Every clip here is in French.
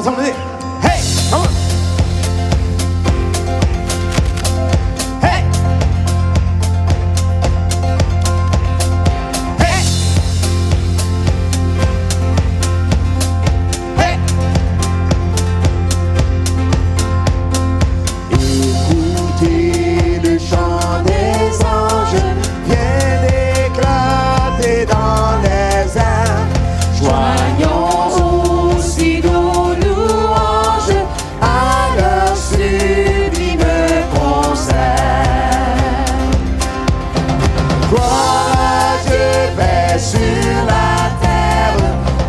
ensemble. Hey, come on. Hey. Hey. Hey. Écoutez le chant des anges, vient d'éclater dans les airs. Joignons aussi nos louanges à leur sublime concert. Gloire à Dieu, paix sur la terre.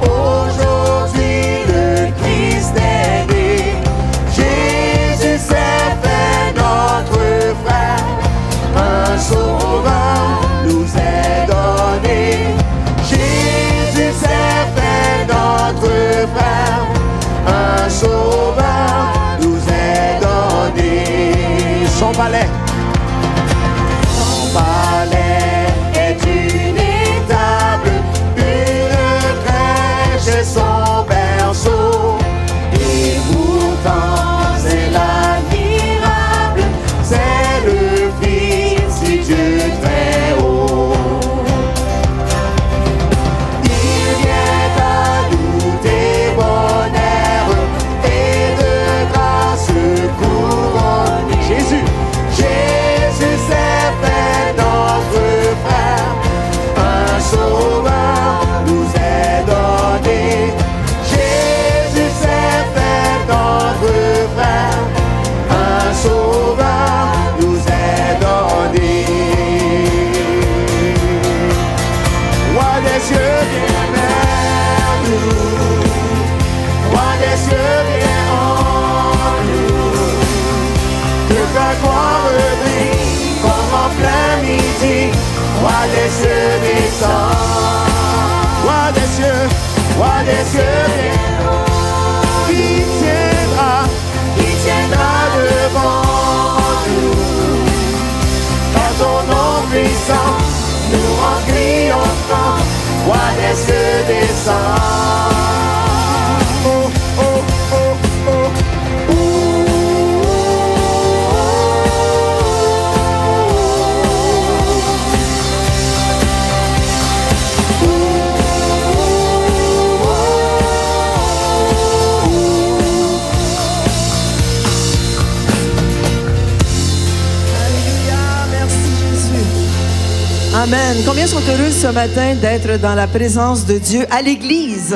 Aujourd'hui le Christ est né. Jésus s'est fait notre frère. Un sauveur nous est donné. Jésus s'est fait notre frère. Un sauveur nous est donné. Son palais est une étable, une crèche et son berceau. Et pourtant c'est l'admirable, c'est le Fils du Dieu très haut. Il vient à nous des bonheurs et de grâce couronner. Jésus s'est fait notre frère. Un sauveur nous est donné. Jésus s'est fait notre frère. Un sauveur nous est donné. Roi des cieux, viens vers nous. Roi des cieux, viens en nous. Que ta gloire brille comme en plein midi. Roi des cieux, descends. Roi des cieux, viens. Qui tiendra devant nous. Par ton nom puissant, nous en triomphant. Roi des cieux, descends. Oh, oh, oh, oh. Amen. Combien sont heureux ce matin d'être dans la présence de Dieu à l'Église?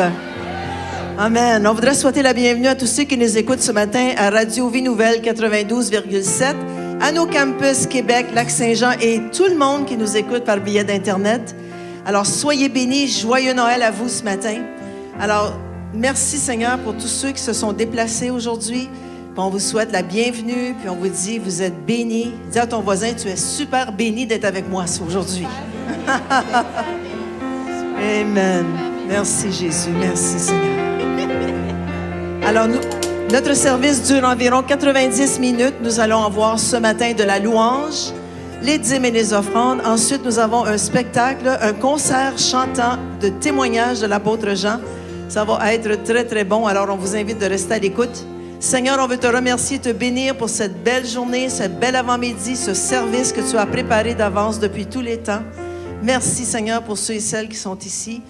Amen. On voudrait souhaiter la bienvenue à tous ceux qui nous écoutent ce matin à Radio Vie Nouvelle 92,7, à nos campus Québec, Lac-Saint-Jean et tout le monde qui nous écoute par billet d'Internet. Alors, soyez bénis. Joyeux Noël à vous ce matin. Alors, merci Seigneur pour tous ceux qui se sont déplacés aujourd'hui. Puis on vous souhaite la bienvenue, puis on vous dit, vous êtes bénis. Dis à ton voisin, tu es super béni d'être avec moi aujourd'hui. Amen. Merci Jésus, merci Seigneur. Alors, notre service dure environ 90 minutes. Nous allons avoir ce matin de la louange, les dîmes et les offrandes. Ensuite, nous avons un spectacle, un concert chantant de témoignages de l'apôtre Jean. Ça va être très, très bon. Alors, on vous invite de rester à l'écoute. Seigneur, on veut te remercier, te bénir pour cette belle journée, ce bel avant-midi, ce service que tu as préparé d'avance depuis tous les temps. Merci, Seigneur, pour ceux et celles qui sont ici.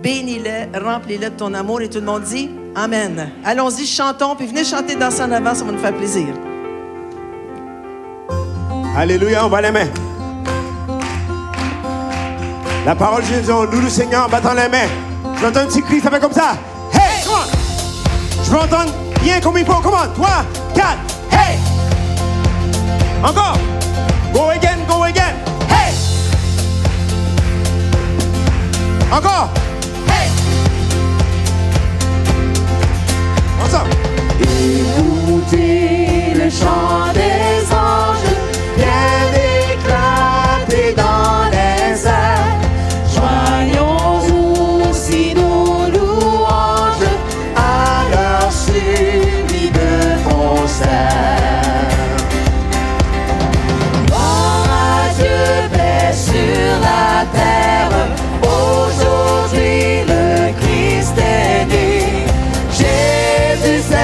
Bénis-les, remplis-les de ton amour. Et tout le monde dit Amen. Allons-y, chantons, puis venez chanter dans en avant, ça va nous faire plaisir. Alléluia, on va les mains. La parole de Jésus, on loue le Seigneur en battant les mains. Je veux entendre un petit cri, ça fait comme ça. Hey, come on. Je veux entendre bien comme il faut. Come on, 3, 4, hey. Encore. Go again, go again. Hey. Encore. Hey. Ensemble. Écoutez le chant des anges, vient d'éclater dans les airs. Joignons aussi nos louanges à leur sublime concert. Gloire à Dieu, paix sur la terre. Aujourd'hui le Christ est né. Jésus s'est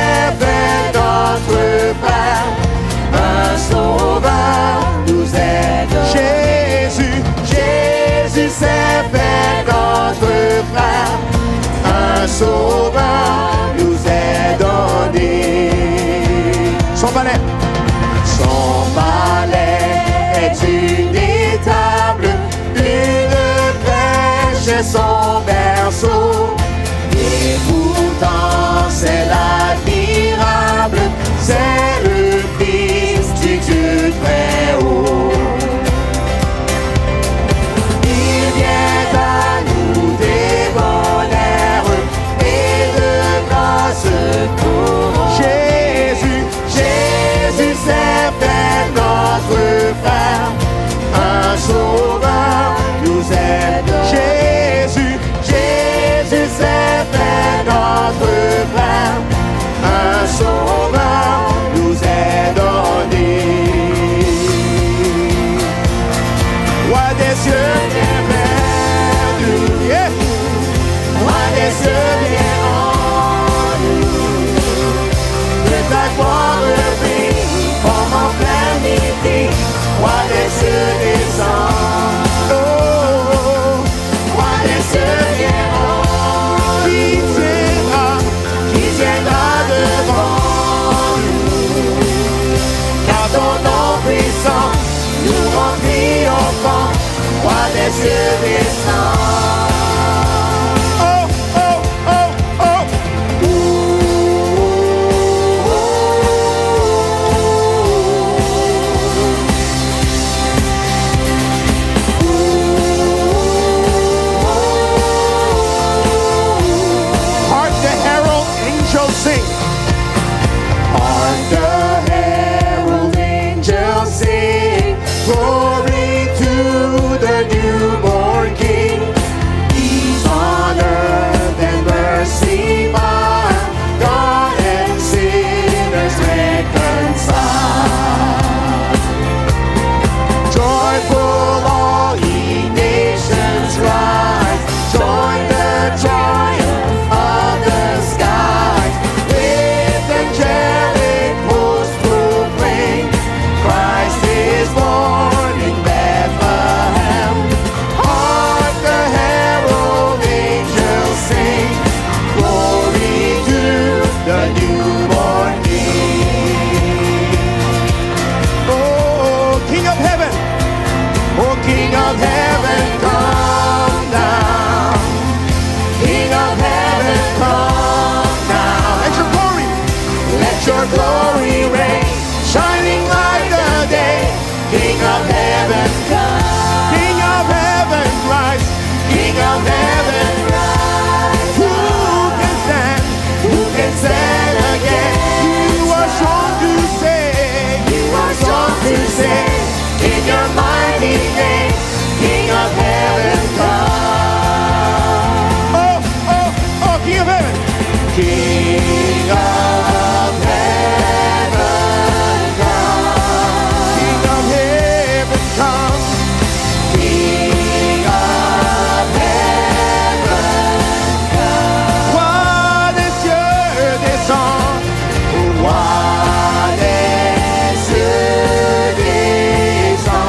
Hark the herald angels sing, glory to the newborn King. Peace on earth and mercy mild, God and sinners reconciled. Joyful all ye nations rise, join the triumph of the skies. With angelic hosts proclaim, Christ is born in Bethlehem. Hark the herald angels sing, glory to the newborn King. Oh, King of heaven, oh, King of heaven, come down. King of heaven, come down. Let your glory reign, shining like the day. King of heaven, come. King of heaven, rise. King of heaven, rise. Who can stand? Who can stand again? You are strong to save. You are strong to save. In your mighty name, King of heaven, come. Oh, oh, oh, King of heaven. King of heaven, come. King of heaven, come. King of heaven, come. Roi des cieux descend. Roi des cieux descend.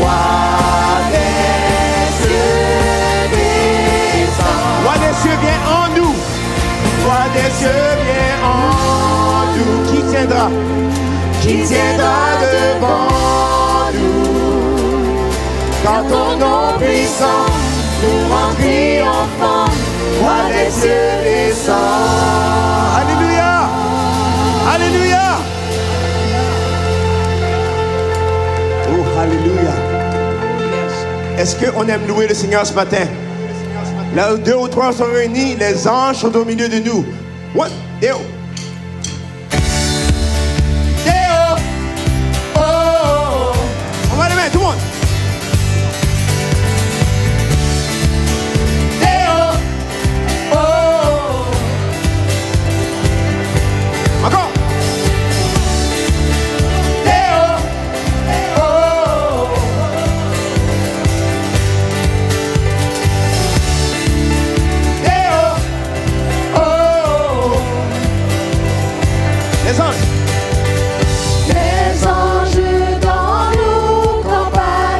Roi des cieux descend. Roi des cieux viens en nous. Roi des cieux viens en nous. Qui tiendra? Qui tiendra devant nous? Quand ton nom puissant nous rend triomphant, Roi des cieux descend. Alléluia! Alléluia! Oh, alléluia! Est-ce qu'on aime louer le Seigneur ce matin? Là où 2 ou 3 sont réunis, les anges sont au milieu de nous. One, Deo. Deo. Oh. On va les mettre, tout le monde. Deo. Oh. Encore. Deo. Oh. Deo. Oh. Les anges. Les anges dans nos campagnes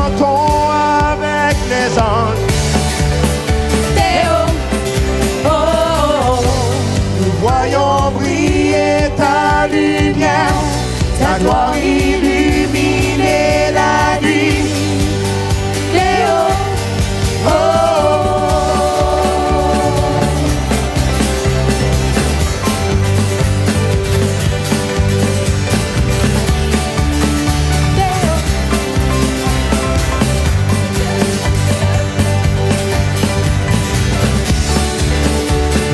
chantons avec les anges. Théo, oh, oh, Nous voyons briller ta lumière, ta gloire illuminer la nuit. Théo, oh,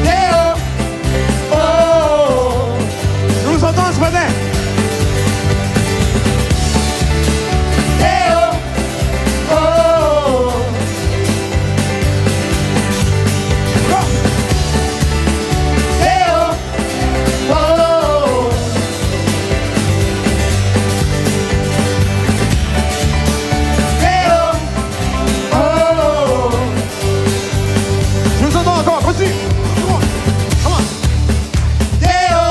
Théo, oh, nous nous entendons ce matin. Théo, oh, Go. Théo, oh, Théo, oh. Je nous entends encore, continue. Come on, come on. Théo,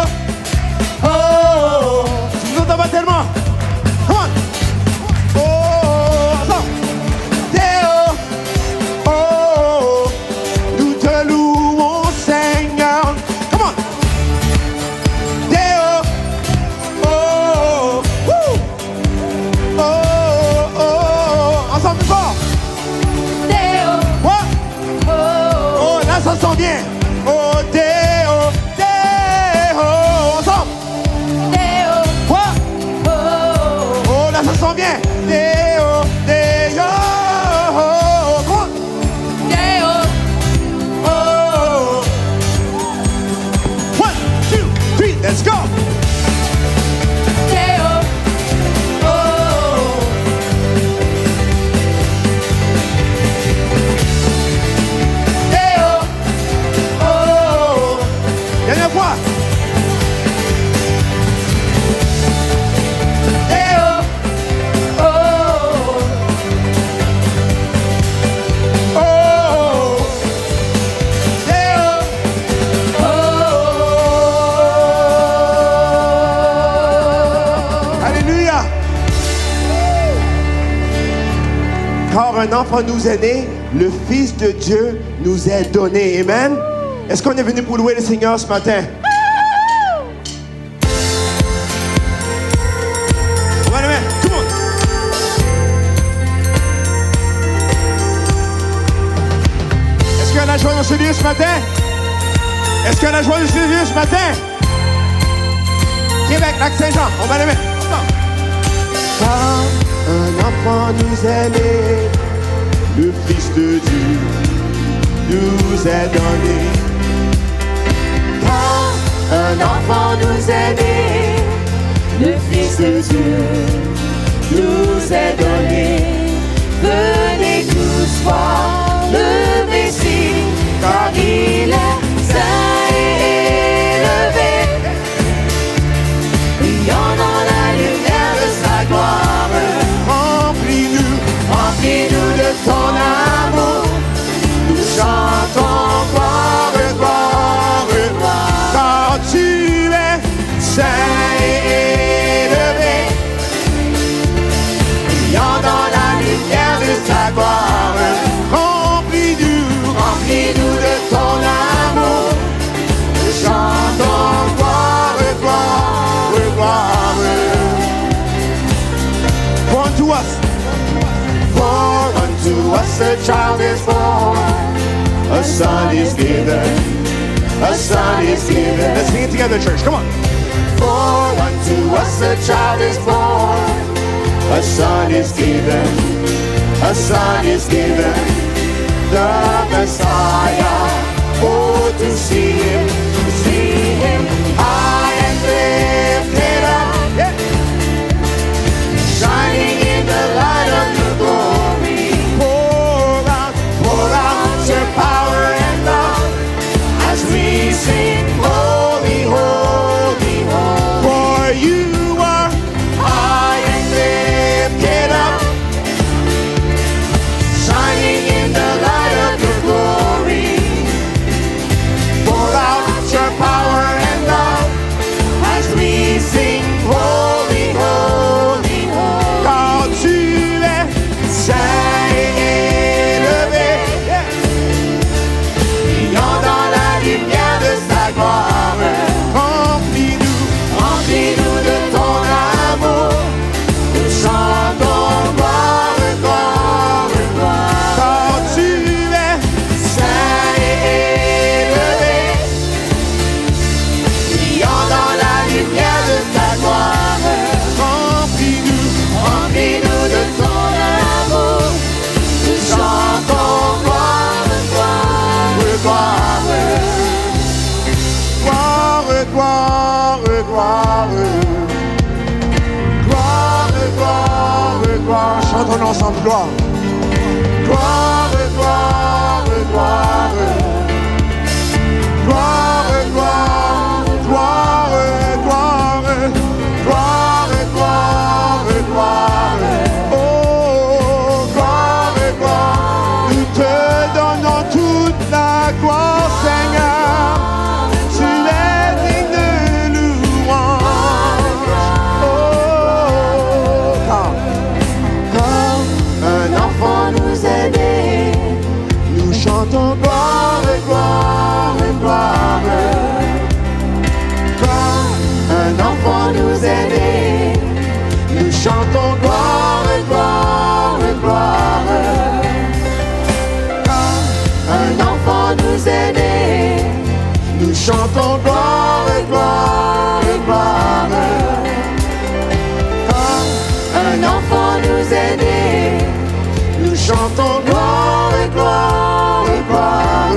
oh, je nous entends pas tellement. Come on. Oh, ensemble. Théo, oh, nous te louons, Seigneur. Come on. Théo, oh, woo. Oh, oh, ensemble plus fort. Théo, What? oh, Oh, là, ça sent bien. Oh, Théo, Théo, ensemble. Théo, What? oh, Oh, là, ça sent bien. Théo, Théo, come on. Théo, Oh. 1, 2, 3, let's go. Théo, oh, Théo, oh. Dernière fois. Théo, oh, Oh. Théo, oh. Alléluia. Car un enfant nous est né, le Fils de Dieu nous est donné. Amen. Est-ce qu'on est venu pour louer le Seigneur ce matin? On va le mettre, tout le monde. Est-ce qu'il y a la joie dans ce lieu ce matin? Est-ce qu'il y a la joie dans ce lieu ce matin? Québec, Lac-Saint-Jean, on va le mettre. Car un enfant nous est né, le Fils de Dieu nous est donné. Car un enfant nous est né, le Fils de Dieu nous est donné. Venez tous voir le Messie, car il est saint et élevé, brillant dans la lumière de sa gloire. Remplis-nous de ton amour, nous chantons gloire, gloire, gloire. Car tu es saint et élevé, Brillant dans la lumière de sa gloire. remplis-nous Remplis-nous de ton amour, nous chantons gloire, gloire, gloire. For unto us, For unto us a child is born, a son is given, a son is given. let's sing it together, church. Come on. For unto us a child is born, a son is given, a son is given. The Messiah, oh, to see him, high and lifted up, Yeah. shining in the light of your glory. Pour out your power and love as we sing, holy, holy, holy. For you are High and lifted up, shining in the light of your glory. Pour out chante gloire. Gloire, gloire, gloire. Gloire, gloire, gloire, gloire. Gloire, gloire, gloire. Oh, gloire et gloire. Nous te donnons toute la gloire, Seigneur. Tu es digne de louange. Oh, Comme un enfant nous est né, nous chantons gloire et gloire et gloire. comme un enfant nous est né, nous chantons gloire et gloire et gloire. Comme un enfant nous est né, nous chantons gloire et gloire et gloire. Comme un enfant nous est né, nous chantons gloire et gloire et gloire.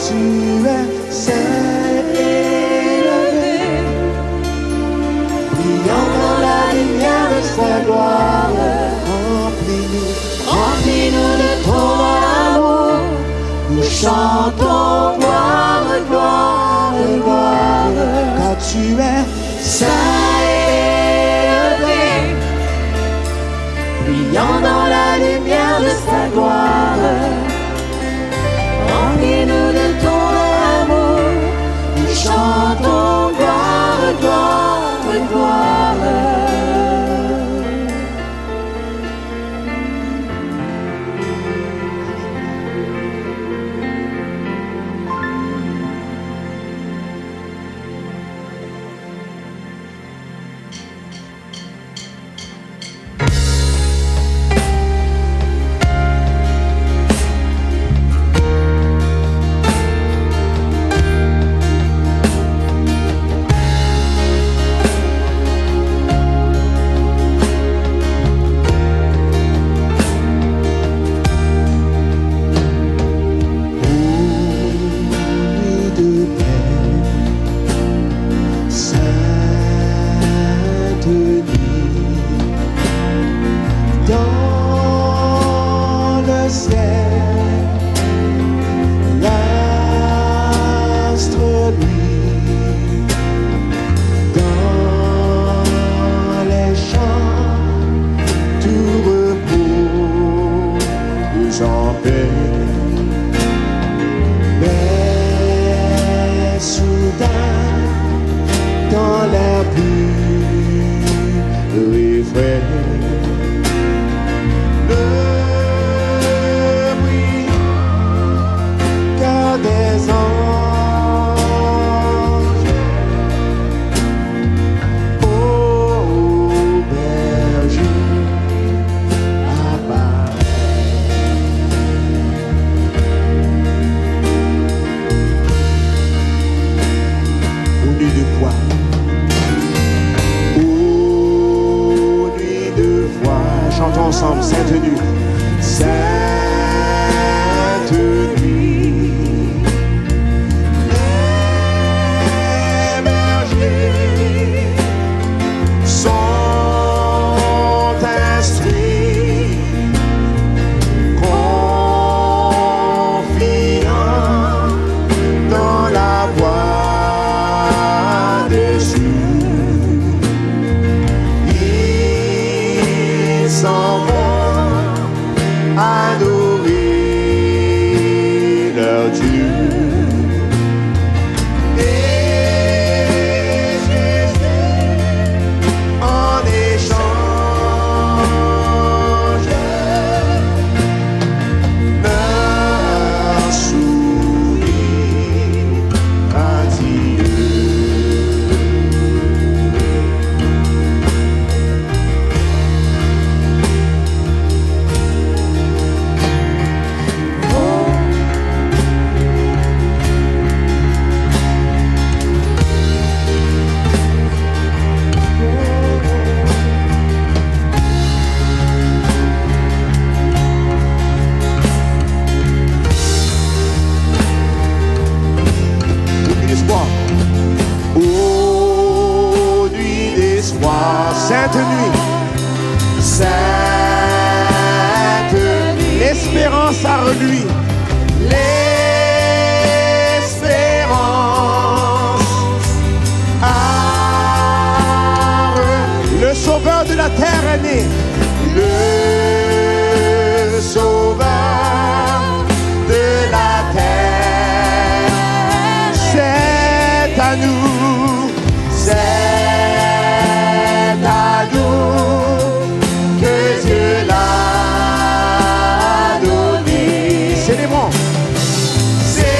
Tu es saint et élevé, Brillant dans la lumière de sa gloire, remplis-nous de ton amour. Nous chantons gloire, gloire, gloire. car tu es Saint et élevé, brillant dans la lumière de sa gloire. Remplis-nous de ton amour. Nous chantons gloire, gloire, gloire. ensemble, Sainte Nuit. Sainte Nuit. Les bergers sont instruits, confiants dans la voix de Jésus. Ils s'en vont adorer. Sainte nuit. L'espérance a reluit. L'espérance a Le sauveur de la terre est né. le sauveur de la terre. C'est à nous. C'est à nous que Dieu l'a donné. Célébrons. Célébrons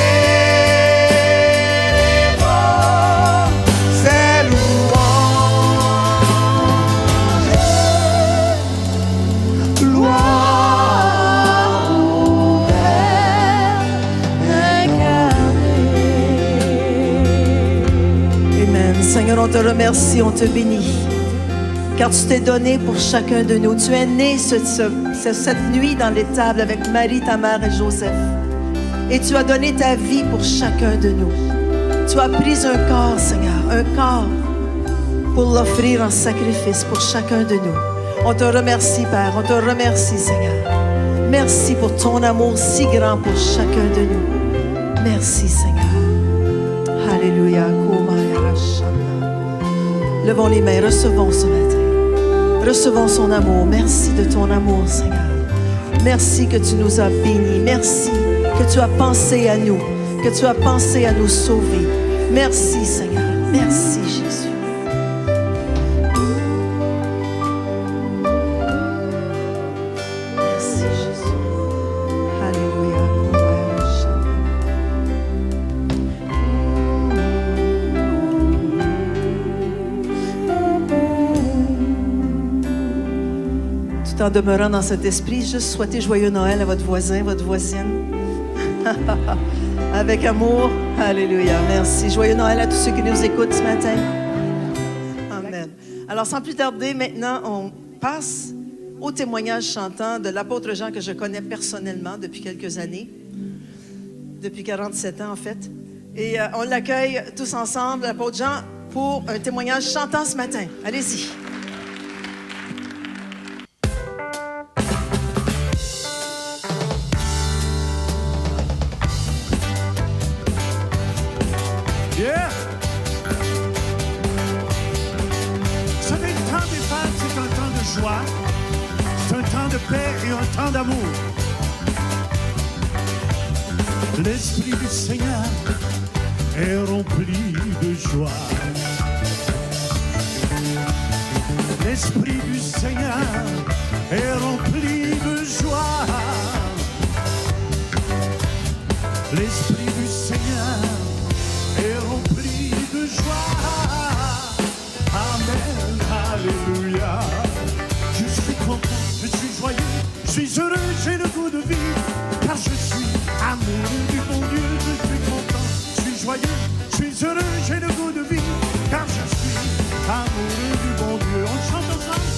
ses louanges. Gloire au Père incarné. Amen. Seigneur, on te remercie, on te bénit. Car tu t'es donné pour chacun de nous. Tu es né cette nuit dans l'étable avec Marie, ta mère et Joseph. Et tu as donné ta vie pour chacun de nous. Tu as pris un corps, Seigneur, un corps pour l'offrir en sacrifice pour chacun de nous. On te remercie, Père. On te remercie, Seigneur. Merci pour ton amour si grand pour chacun de nous. Merci, Seigneur. Alléluia. Levons les mains, recevons ce matin. Recevons son amour. Merci de ton amour, Seigneur. Merci que tu nous as bénis. Merci que tu as pensé à nous, que tu as pensé à nous sauver. Merci, Seigneur. Merci, Jésus. Merci, Jésus. Alléluia. Tout en demeurant dans cet esprit, juste souhaitez joyeux Noël à votre voisin, votre voisine. Avec amour. Alléluia. Merci. Joyeux Noël à tous ceux qui nous écoutent ce matin. Amen. Alors, sans plus tarder, maintenant, on passe au témoignage chantant de l'apôtre Jean que je connais personnellement depuis quelques années. Depuis 47 ans, en fait. Et on l'accueille tous ensemble, l'apôtre Jean, pour un témoignage chantant ce matin. Allez-y. Yeah. Vous savez, le temps des fêtes, c'est un temps de joie, c'est un temps de paix et un temps d'amour. L'Esprit du Seigneur est rempli de joie. L'Esprit du Seigneur est rempli de joie. L'Esprit du Seigneur est rempli de joie. Amen, alléluia. Je suis content, je suis joyeux, je suis heureux, j'ai le goût de vivre, car je suis amoureux du bon Dieu. Je suis content, je suis joyeux, je suis heureux, j'ai le goût de vivre, car je suis amoureux du bon Dieu. On chante ensemble.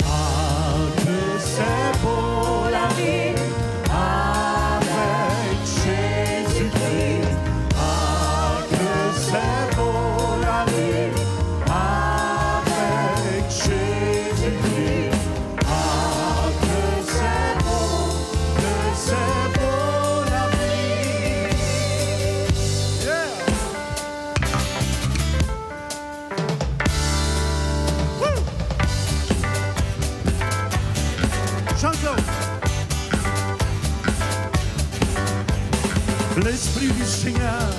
Ah, que c'est beau la vie avec Jésus-Christ. C'est beau la vie avec Jésus-Christ. Ah, que c'est beau la vie. Yeah. Woo. Chantons. L'Esprit du Seigneur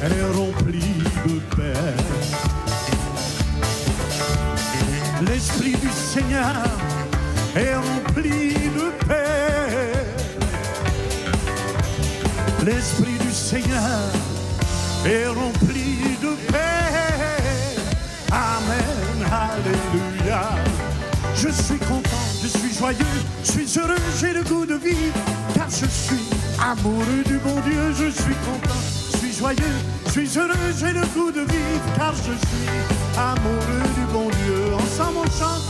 est rempli de paix. L'Esprit du Seigneur est rempli de paix. L'Esprit du Seigneur est rempli de paix. Amen, alléluia. Je suis content, je suis joyeux, je suis heureux, j'ai le goût de vivre, car je suis amoureux du bon Dieu. Je suis content, je suis joyeux, je suis heureux, j'ai le goût de vivre, car je suis amoureux du bon Dieu. Ensemble on chante.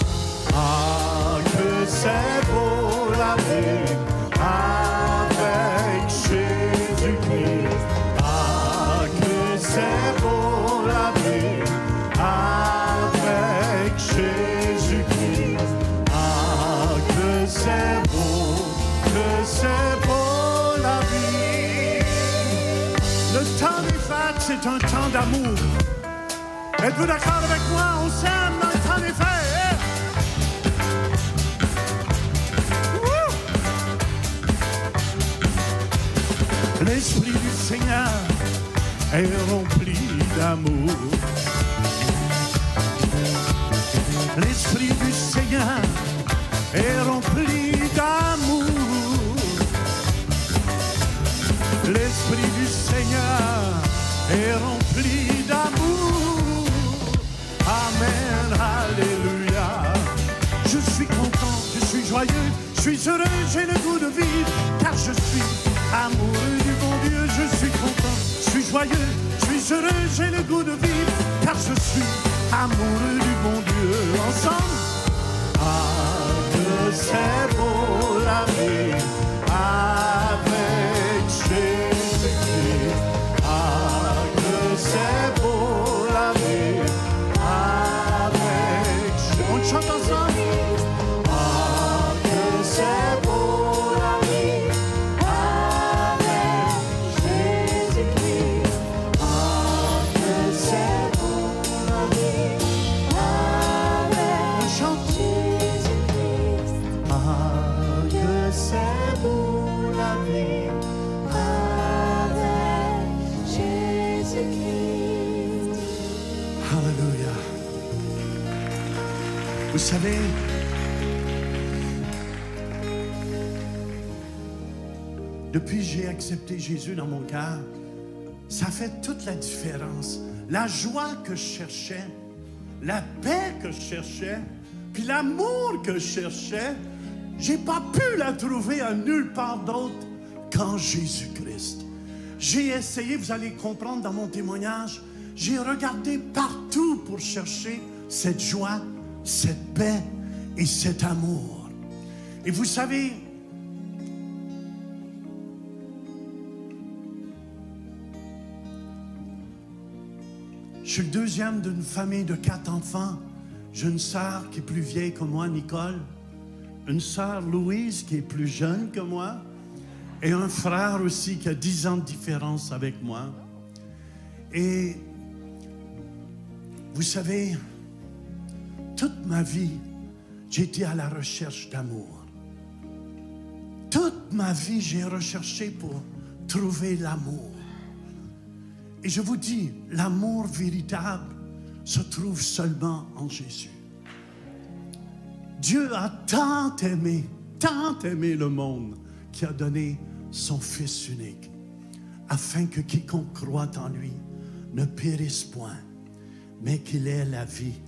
Ah, que c'est beau la vie avec Jésus-Christ. Ah, que c'est beau la vie avec Jésus-Christ. Ah, c'est un temps d'amour. Êtes-vous d'accord avec moi? On s'aime dans le temps des fêtes. L'Esprit du Seigneur est rempli d'amour. L'Esprit du Seigneur est rempli d'amour. L'Esprit du Seigneur est rempli d'amour. Amen, alléluia. Je suis content, je suis joyeux, je suis heureux, j'ai le goût de vivre, car je suis amoureux du bon Dieu. Je suis content, je suis joyeux, je suis heureux, j'ai le goût de vivre, car je suis amoureux du bon Dieu. Ensemble. Ah, que c'est beau la vie avec Jésus-Christ. Ah, que c'est beau la vie avec Jésus. On chante ensemble. Ah, que c'est beau la vie avec Jésus-Christ. Ah, que c'est beau la vie avec on chante. Jésus-Christ. Ah, que c'est beau la vie avec Jésus-Christ. Alléluia. Vous savez, depuis que j'ai accepté Jésus dans mon cœur, ça fait toute la différence. La joie que je cherchais, la paix que je cherchais, puis l'amour que je cherchais, j'ai pas pu la trouver à nulle part d'autre qu'en Jésus-Christ. J'ai essayé, vous allez comprendre dans mon témoignage, j'ai regardé partout pour chercher cette joie, cette paix et cet amour. Et vous savez, je suis le deuxième d'une famille de 4 enfants. J'ai une sœur qui est plus vieille que moi, Nicole. Une sœur, Louise, qui est plus jeune que moi. Et un frère aussi qui a 10 ans de différence avec moi. Et vous savez, toute ma vie, j'ai été à la recherche d'amour. Toute ma vie, j'ai recherché pour trouver l'amour. Et je vous dis, l'amour véritable se trouve seulement en Jésus. Dieu a tant aimé le monde qu'il a donné son Fils unique, afin que quiconque croit en lui ne périsse point, mais qu'il ait la vie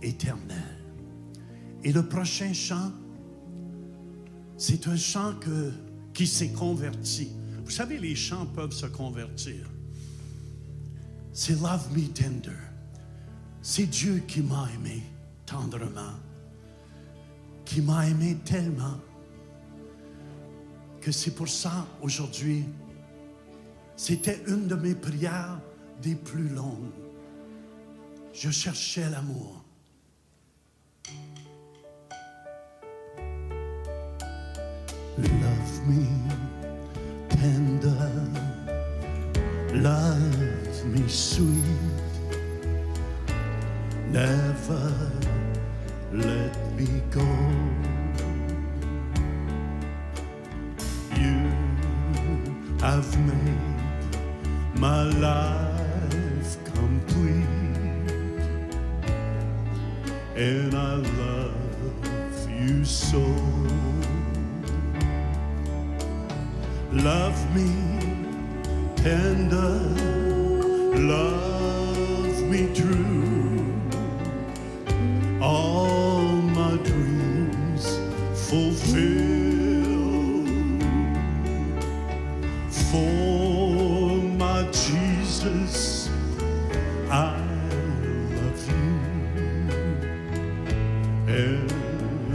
éternelle. Et le prochain chant, c'est un chant qui s'est converti. Vous savez, les chants peuvent se convertir. C'est Love Me Tender. C'est Dieu qui m'a aimé tendrement, qui m'a aimé tellement que c'est pour ça aujourd'hui, c'était une de mes prières des plus longues. Je cherchais l'amour. Love me tender, love me sweet, never let me go. You have made my life complete, and I love you so. Love me tender, love me true, all my dreams fulfill. For my Jesus, I love you, and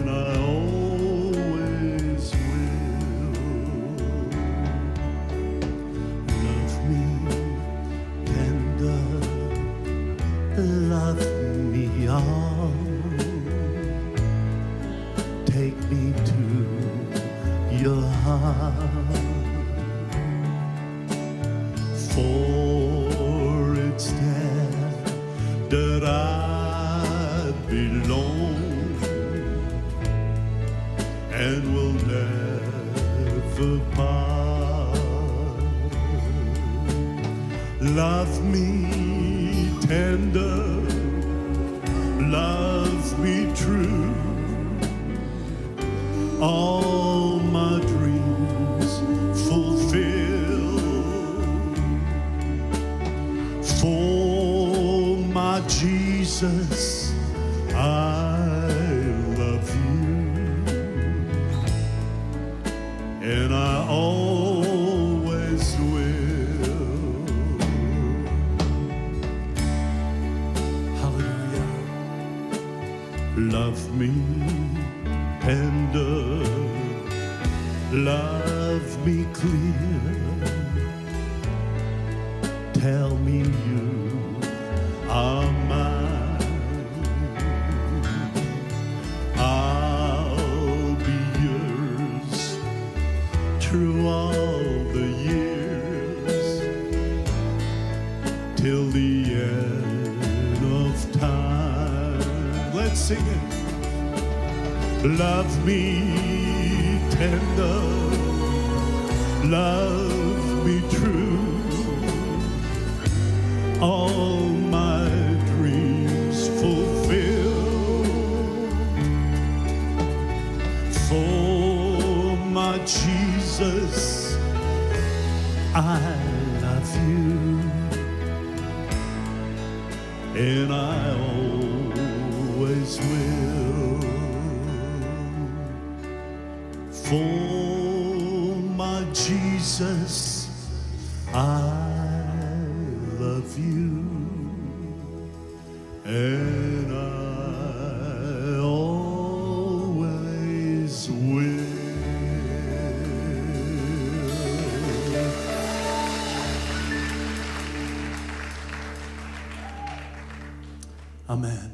I always will. Love me tender, love me all, take me to your heart. For veux pas. Love me tender, love me true. All my dreams fulfill. For my Jesus, I love you, and I always will. Hallelujah. Love me tender, love me clear. Tell me you are mine. I'll be yours through all the years, till the end of time. Let's sing it. Love me tender, love me true. All my dreams fulfill. For my Jesus, I love you, and I always will. For my Jesus, I love you, and I always will. Amen.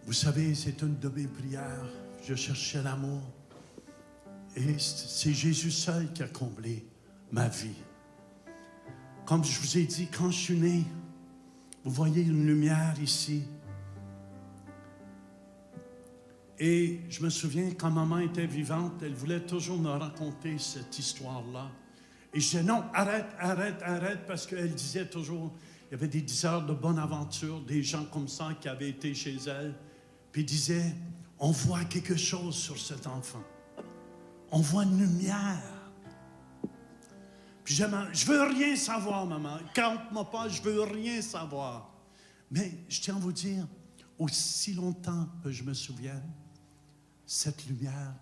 Vous savez, c'est une de mes prières. Je cherchais l'amour. Et c'est Jésus seul qui a comblé ma vie. Comme je vous ai dit, quand je suis né, vous voyez une lumière ici. Et je me souviens, quand maman était vivante, elle voulait toujours me raconter cette histoire-là. Et je disais, non, arrête, arrête, arrête, parce qu'elle disait toujours, il y avait des diseurs de bonne aventure, des gens comme ça qui avaient été chez elle, puis disait, on voit quelque chose sur cet enfant. On voit une lumière. Puis je veux rien savoir, maman. Compte-moi pas, je veux rien savoir. Mais je tiens à vous dire, aussi longtemps que je me souvienne, cette lumière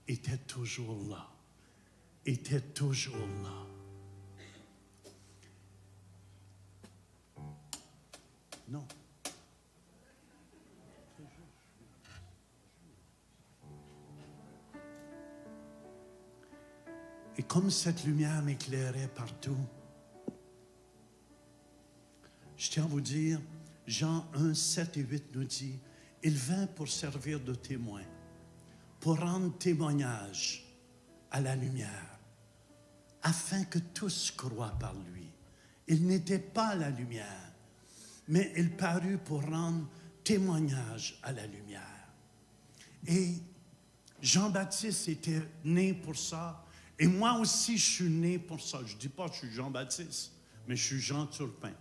était toujours là. Était toujours là. Non. Et comme cette lumière m'éclairait partout, je tiens à vous dire, Jean 1, 7 et 8 nous dit, « Il vint pour servir de témoin, pour rendre témoignage à la lumière, afin que tous croient par lui. Il n'était pas la lumière, mais il parut pour rendre témoignage à la lumière. » Et Jean-Baptiste était né pour ça. Et moi aussi, je suis né pour ça. Je ne dis pas que je suis Jean-Baptiste, mais je suis Jean Turpin.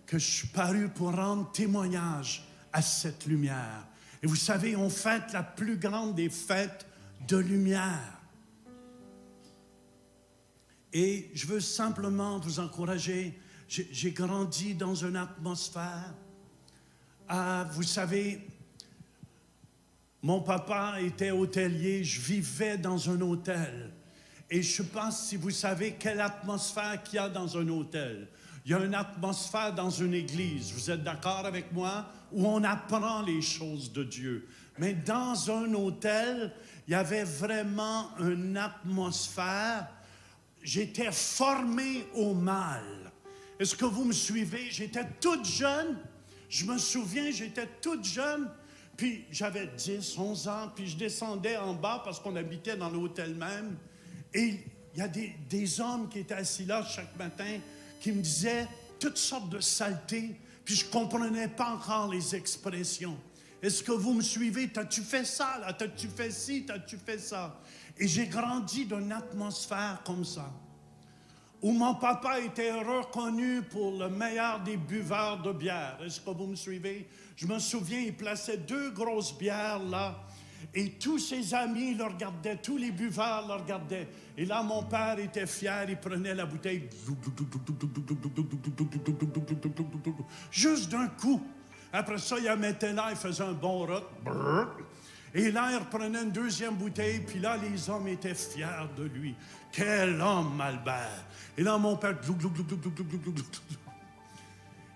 Que je suis paru pour rendre témoignage à cette lumière. Et vous savez, on fête la plus grande des fêtes de lumière. Et je veux simplement vous encourager. J'ai grandi dans une atmosphère. Vous savez, mon papa était hôtelier, je vivais dans un hôtel. Et je ne sais pas si vous savez quelle atmosphère qu'il y a dans un hôtel. Il y a une atmosphère dans une église, vous êtes d'accord avec moi, où on apprend les choses de Dieu. Mais dans un hôtel, il y avait vraiment une atmosphère. J'étais formé au mal. Est-ce que vous me suivez? J'étais toute jeune. Je me souviens, j'étais toute jeune. Puis j'avais 10, 11 ans, puis je descendais en bas parce qu'on habitait dans l'hôtel même. Et il y a des hommes qui étaient assis là chaque matin qui me disaient toutes sortes de saletés, puis je ne comprenais pas encore les expressions. Est-ce que vous me suivez? T'as-tu fait ça, là? T'as-tu fait ci? T'as-tu fait ça? Et j'ai grandi d'une atmosphère comme ça, où mon papa était reconnu pour le meilleur des buveurs de bière. Est-ce que vous me suivez? Je me souviens, il plaçait 2 grosses bières là, et tous ses amis le regardaient, tous les buveurs le regardaient. Et là, mon père était fier, il prenait la bouteille, juste d'un coup. Après ça, il la mettait là, il faisait un bon rot. Et là, il reprenait une deuxième bouteille, puis là, les hommes étaient fiers de lui. Quel homme, Albert! Et là, mon père,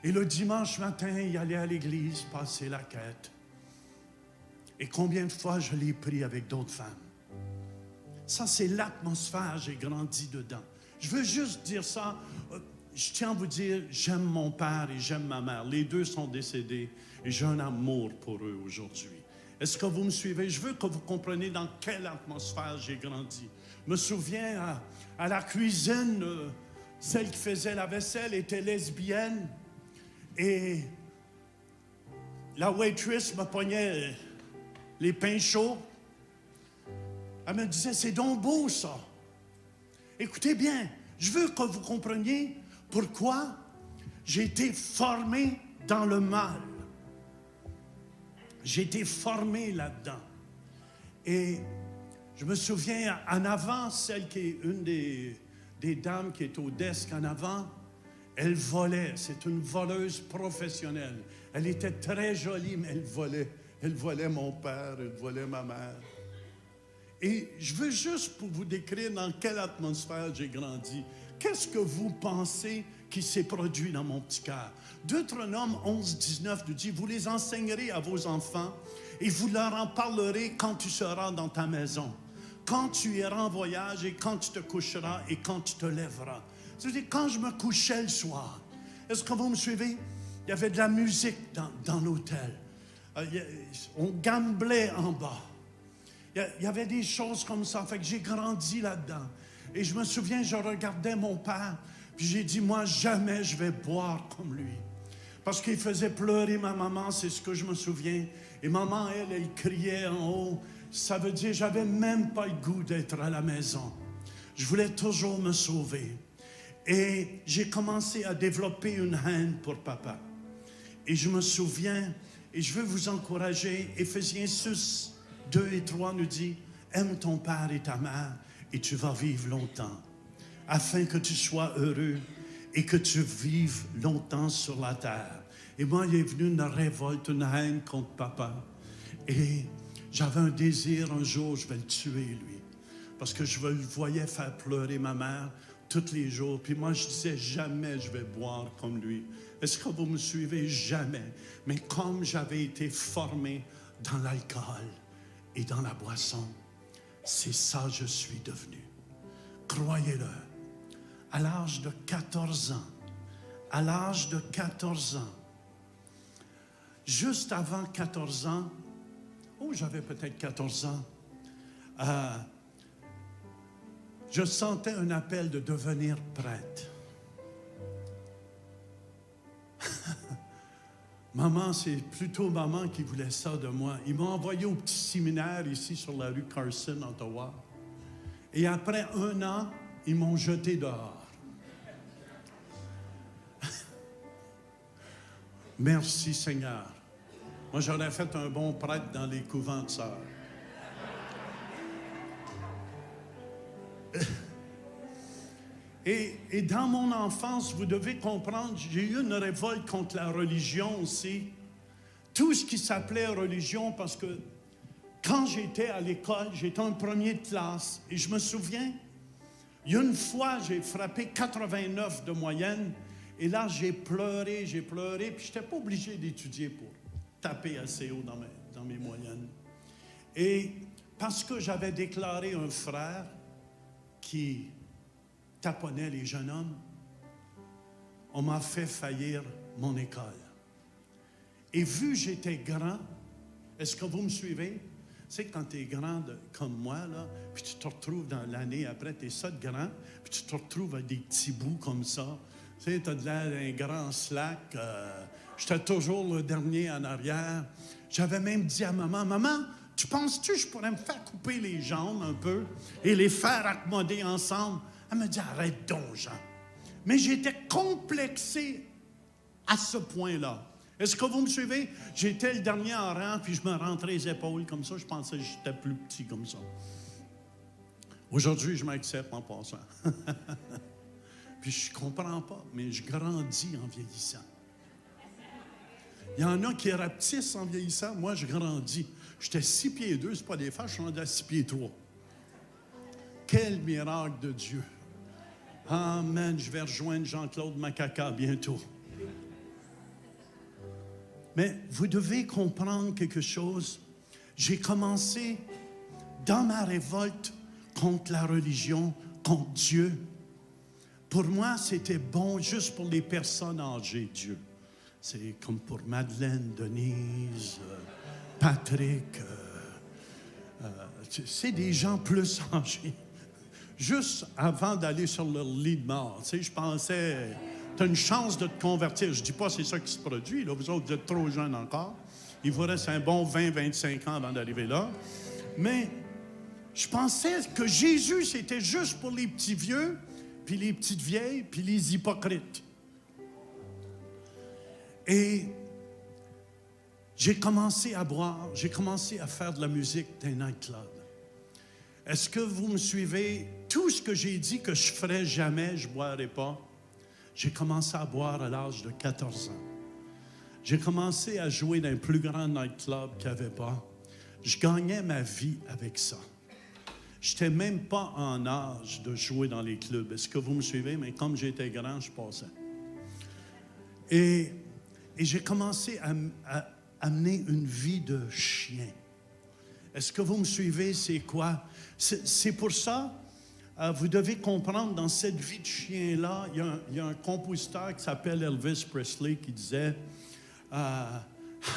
Et le dimanche matin, il allait à l'église passer la quête. Et combien de fois je l'ai pris avec d'autres femmes? Ça, c'est l'atmosphère, j'ai grandi dedans. Je veux juste dire ça. Je tiens à vous dire, j'aime mon père et j'aime ma mère. Les deux sont décédés et j'ai un amour pour eux aujourd'hui. Est-ce que vous me suivez? Je veux que vous compreniez dans quelle atmosphère j'ai grandi. Je me souviens à la cuisine, celle qui faisait la vaisselle était lesbienne et la waitress me pognait les pains chauds. Elle me disait, c'est donc beau ça. Écoutez bien, je veux que vous compreniez pourquoi j'ai été formé dans le mal. J'ai été formé là-dedans. Et je me souviens, en avant, celle qui est une des dames qui est au desk en avant, elle volait. C'est une voleuse professionnelle. Elle était très jolie, mais elle volait. Elle volait mon père, elle volait ma mère. Et je veux juste pour vous décrire dans quelle atmosphère j'ai grandi. Qu'est-ce que vous pensez qui s'est produit dans mon petit cœur? Deutéronome 11, 19 nous dit, vous les enseignerez à vos enfants et vous leur en parlerez quand tu seras dans ta maison, quand tu iras en voyage et quand tu te coucheras et quand tu te lèveras. C'est-à-dire, quand je me couchais le soir, est-ce que vous me suivez? Il y avait de la musique dans l'hôtel. On gamblait en bas. Il y avait des choses comme ça. Fait que j'ai grandi là-dedans. Et je me souviens, je regardais mon père, puis j'ai dit, moi, jamais je vais boire comme lui. Parce qu'il faisait pleurer ma maman, c'est ce que je me souviens. Et maman, elle criait en haut. Ça veut dire, j'avais même pas le goût d'être à la maison. Je voulais toujours me sauver. Et j'ai commencé à développer une haine pour papa. Et je me souviens, et je veux vous encourager, Éphésiens 6, 2 et 3 nous dit, aime ton père et ta mère, et tu vas vivre longtemps, afin que tu sois heureux et que tu vives longtemps sur la terre. Et moi, il est venu une révolte, une haine contre papa. Et j'avais un désir, un jour, je vais le tuer, lui. Parce que je le voyais faire pleurer ma mère tous les jours. Puis moi, je disais, jamais je vais boire comme lui. Est-ce que vous me suivez? Jamais. Mais comme j'avais été formé dans l'alcool et dans la boisson, c'est ça que je suis devenu. Croyez-le. À l'âge de 14 ans, juste avant 14 ans, j'avais peut-être 14 ans, je sentais un appel de devenir prêtre. Maman, c'est plutôt maman qui voulait ça de moi. Ils m'ont envoyé au petit séminaire ici sur la rue Carson, Ottawa. Et après 1 an, ils m'ont jeté dehors. Merci Seigneur. Moi, j'aurais fait un bon prêtre dans les couvents de sœurs. Et dans mon enfance, vous devez comprendre, j'ai eu une révolte contre la religion aussi. Tout ce qui s'appelait religion, parce que quand j'étais à l'école, j'étais en premier de classe. Et je me souviens, il y a une fois, j'ai frappé 89 de moyenne. Et là, j'ai pleuré. Puis je n'étais pas obligé d'étudier pour taper assez haut dans mes moyennes. Et parce que j'avais déclaré un frère qui taponnait les jeunes hommes, on m'a fait faillir mon école. Et vu que j'étais grand, est-ce que vous me suivez? C'est quand tu es grand comme moi, là, puis tu te retrouves dans l'année après, tu es ça de grand, puis tu te retrouves avec des petits bouts comme ça. Tu sais, tu as de l'air d'un grand slack, J'étais toujours le dernier en arrière. J'avais même dit à maman, « Maman, tu penses-tu que je pourrais me faire couper les jambes un peu et les faire accommoder ensemble? » Elle me dit, « Arrête donc, Jean. » Mais j'étais complexé à ce point-là. Est-ce que vous me suivez? J'étais le dernier en rang, puis je me rentrais les épaules comme ça. Je pensais que j'étais plus petit comme ça. Aujourd'hui, je m'accepte en passant. Puis je ne comprends pas, mais je grandis en vieillissant. Il y en a qui rapetissent en vieillissant. Moi, je grandis. J'étais 6 pieds 2, c'est pas des fois, je suis rendu à 6 pieds 3. Quel miracle de Dieu. Amen. Je vais rejoindre Jean-Claude Macaca bientôt. Mais vous devez comprendre quelque chose. J'ai commencé dans ma révolte contre la religion, contre Dieu. Pour moi, c'était bon juste pour les personnes âgées, Dieu. C'est comme pour Madeleine, Denise, Patrick. C'est des gens plus âgés. Juste avant d'aller sur leur lit de mort, tu sais, je pensais, tu as une chance de te convertir. Je ne dis pas que c'est ça qui se produit. Là. Vous autres, vous êtes trop jeunes encore. Il vous reste un bon 20-25 ans avant d'arriver là. Mais je pensais que Jésus, c'était juste pour les petits vieux, puis les petites vieilles, puis les hypocrites. Et j'ai commencé à boire, j'ai commencé à faire de la musique dans un nightclub. Est-ce que vous me suivez? Tout ce que j'ai dit que je ne ferais jamais, je ne boirais pas, j'ai commencé à boire à l'âge de 14 ans. J'ai commencé à jouer dans un plus grand nightclub qu'il n'y avait pas. Je gagnais ma vie avec ça. Je n'étais même pas en âge de jouer dans les clubs. Est-ce que vous me suivez? Mais comme j'étais grand, je passais. Et j'ai commencé à mener une vie de chien. Est-ce que vous me suivez? C'est quoi? C'est pour ça, vous devez comprendre, dans cette vie de chien-là, il y a un compositeur qui s'appelle Elvis Presley qui disait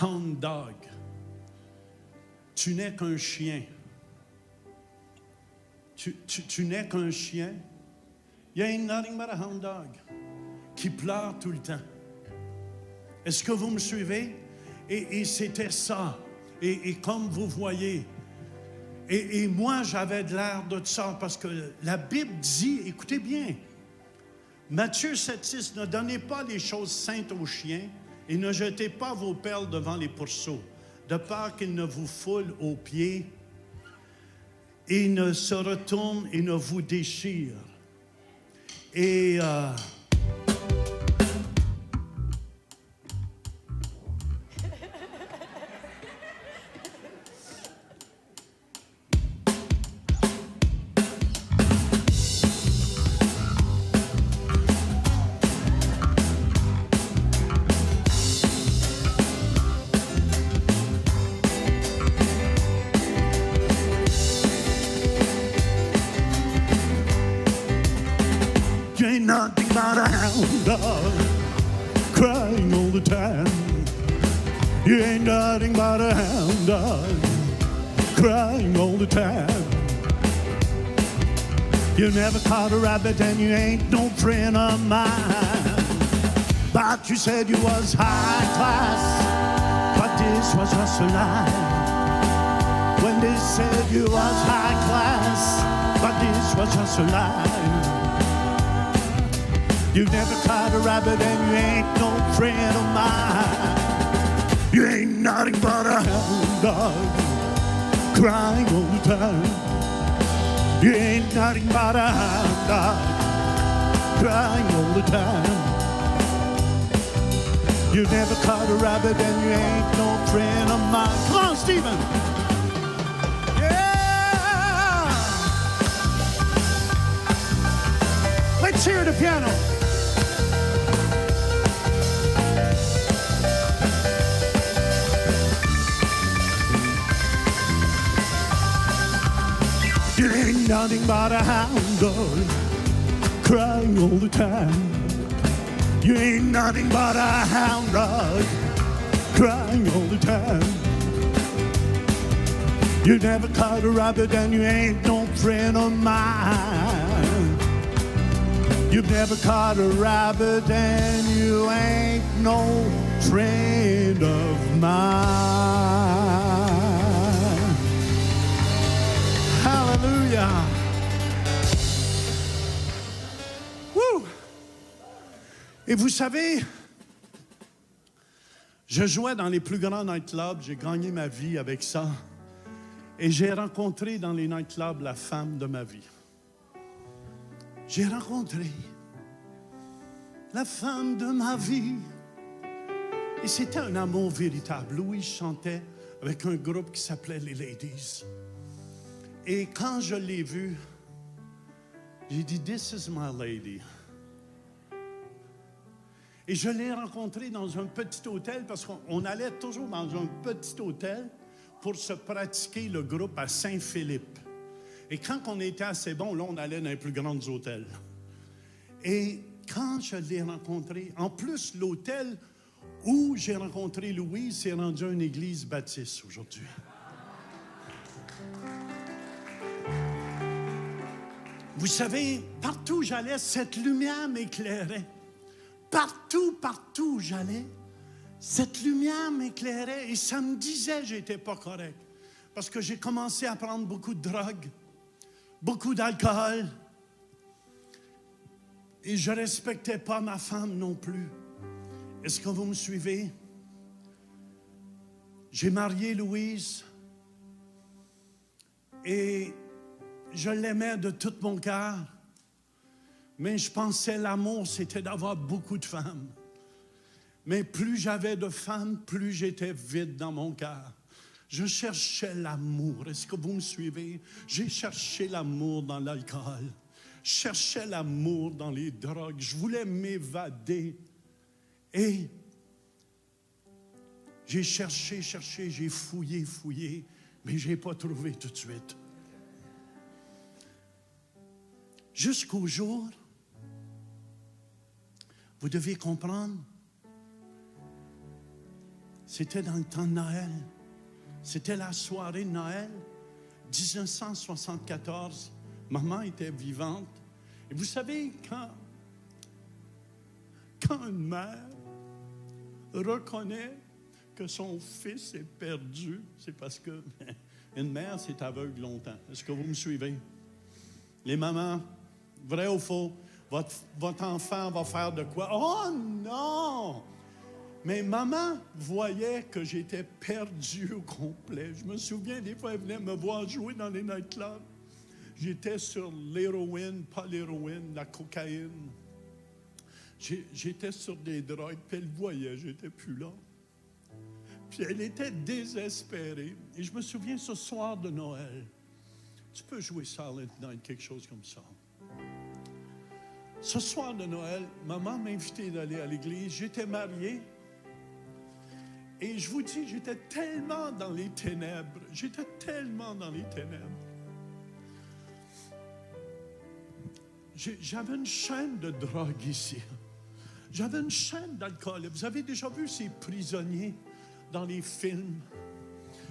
Hound dog, tu n'es qu'un chien. Tu n'es qu'un chien. You ain't nothing but a hound dog qui pleure tout le temps. Est-ce que vous me suivez? Et c'était ça. Et comme vous voyez, et moi, j'avais de l'air de ça, parce que la Bible dit, écoutez bien, Matthieu 7,6, ne donnez pas les choses saintes aux chiens et ne jetez pas vos perles devant les pourceaux, de peur qu'ils ne vous foulent aux pieds et ne se retournent et ne vous déchirent. Et you ain't nothing but a hound dog crying all the time. You ain't nothing but a hound dog crying all the time. You never caught a rabbit and you ain't no friend of mine. But you said you was high class, but this was just a lie. When they said you was high class, but this was just a lie. You never caught a rabbit and you ain't no friend of mine. You ain't nothing but a hound dog crying all the time. You ain't nothing but a hound dog crying all the time. You never caught a rabbit and you ain't no friend of mine. Come on, Stephen. Yeah. Let's hear the piano. You ain't nothing but a hound dog crying all the time. You ain't nothing but a hound dog crying all the time. You never caught a rabbit and you ain't no friend of mine. You've never caught a rabbit and you ain't no friend of mine. Hallelujah. Woo! Et vous savez, je jouais dans les plus grands nightclubs, j'ai gagné ma vie avec ça. Et j'ai rencontré dans les nightclubs la femme de ma vie. J'ai rencontré la femme de ma vie. Et c'était un amour véritable. Louis chantait avec un groupe qui s'appelait les Ladies. Et quand je l'ai vue, j'ai dit, "This is my lady." Et je l'ai rencontrée dans un petit hôtel, parce qu'on allait toujours dans un petit hôtel pour se pratiquer le groupe à Saint-Philippe. Et quand on était assez bon, là, on allait dans les plus grands hôtels. Et quand je l'ai rencontrée, en plus, l'hôtel où j'ai rencontré Louise s'est rendu une église baptiste aujourd'hui. Vous savez, partout où j'allais, cette lumière m'éclairait. Partout où j'allais, cette lumière m'éclairait et ça me disait que je n'étais pas correct. Parce que j'ai commencé à prendre beaucoup de drogue, beaucoup d'alcool. Et je ne respectais pas ma femme non plus. Est-ce que vous me suivez? J'ai marié Louise et je l'aimais de tout mon cœur. Mais je pensais l'amour, c'était d'avoir beaucoup de femmes. Mais plus j'avais de femmes, plus j'étais vide dans mon cœur. Je cherchais l'amour. Est-ce que vous me suivez? J'ai cherché l'amour dans l'alcool. Je cherchais l'amour dans les drogues. Je voulais m'évader. Et j'ai cherché, j'ai fouillé, mais je n'ai pas trouvé tout de suite. Jusqu'au jour, vous devez comprendre, c'était dans le temps de Noël. C'était la soirée de Noël, 1974. Maman était vivante. Et vous savez, quand une mère reconnaît que son fils est perdu, c'est parce que une mère, c'est aveugle longtemps. Est-ce que vous me suivez? Les mamans, vrai ou faux, votre enfant va faire de quoi? Oh non! Mais maman voyait que j'étais perdu au complet. Je me souviens, des fois, elle venait me voir jouer dans les nightclubs. J'étais sur l'héroïne, pas l'héroïne, la cocaïne. J'étais sur des drogues, puis elle voyait, j'étais plus là. Puis elle était désespérée. Et je me souviens, ce soir de Noël, tu peux jouer Silent Night, quelque chose comme ça. Ce soir de Noël, maman m'a invité d'aller à l'église. J'étais marié. Et je vous dis, j'étais tellement dans les ténèbres. J'avais une chaîne de drogue ici. J'avais une chaîne d'alcool. Vous avez déjà vu ces prisonniers dans les films?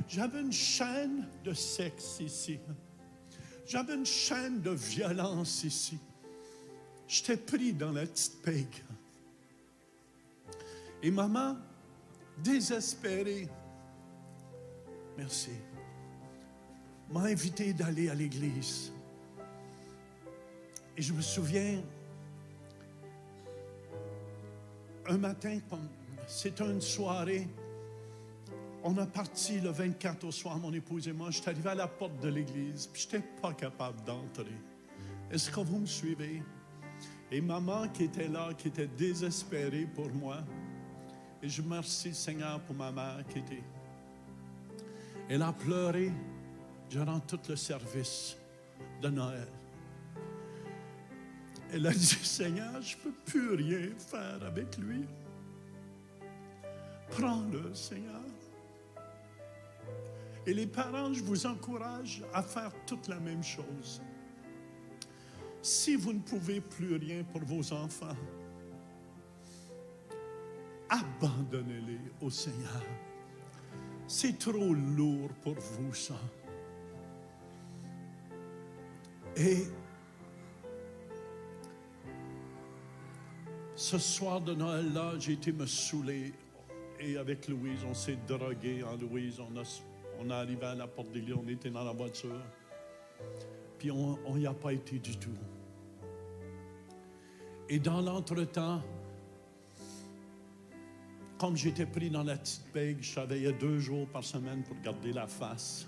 J'avais une chaîne de sexe ici. J'avais une chaîne de violence ici. J'étais pris dans la petite pègue. Et maman, désespérée, merci, m'a invité d'aller à l'église. Et je me souviens, un matin, c'était une soirée, on a parti le 24 au soir, mon épouse et moi. Je suis arrivé à la porte de l'église, puis je n'étais pas capable d'entrer. Est-ce que vous me suivez? Et maman qui était là, qui était désespérée pour moi, et je remercie le Seigneur pour ma mère qui était. Elle a pleuré durant tout le service de Noël. Elle a dit, Seigneur, je ne peux plus rien faire avec lui. Prends-le, Seigneur. Et les parents, je vous encourage à faire toute la même chose. Si vous ne pouvez plus rien pour vos enfants, abandonnez-les au Seigneur. C'est trop lourd pour vous, ça. Et ce soir de Noël-là, j'ai été me saouler. et avec Louise, on s'est drogué en Louise. On est arrivé à la porte de l'église, on était dans la voiture. Puis on n'y a pas été du tout. Et dans l'entretemps, comme j'étais pris dans la petite paye, je travaillais 2 jours par semaine pour garder la face.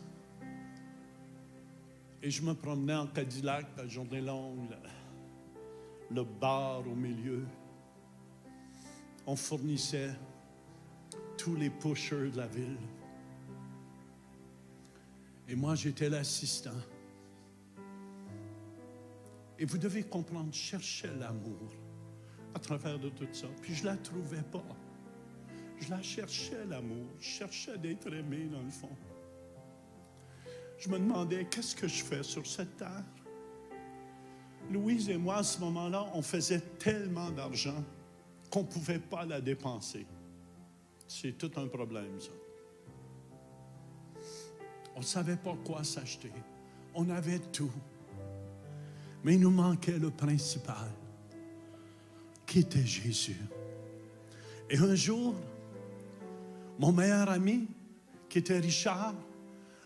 Et je me promenais en Cadillac, la journée longue, le bar au milieu. On fournissait tous les pushers de la ville. Et moi, j'étais l'assistant. Et vous devez comprendre, je cherchais l'amour à travers de tout ça. Puis je ne la trouvais pas. Je la cherchais, l'amour. Je cherchais d'être aimé, dans le fond. Je me demandais, qu'est-ce que je fais sur cette terre? Louise et moi, à ce moment-là, on faisait tellement d'argent qu'on ne pouvait pas la dépenser. C'est tout un problème, ça. On ne savait pas quoi s'acheter. On avait tout. Mais il nous manquait le principal, qui était Jésus. Et un jour, mon meilleur ami, qui était Richard,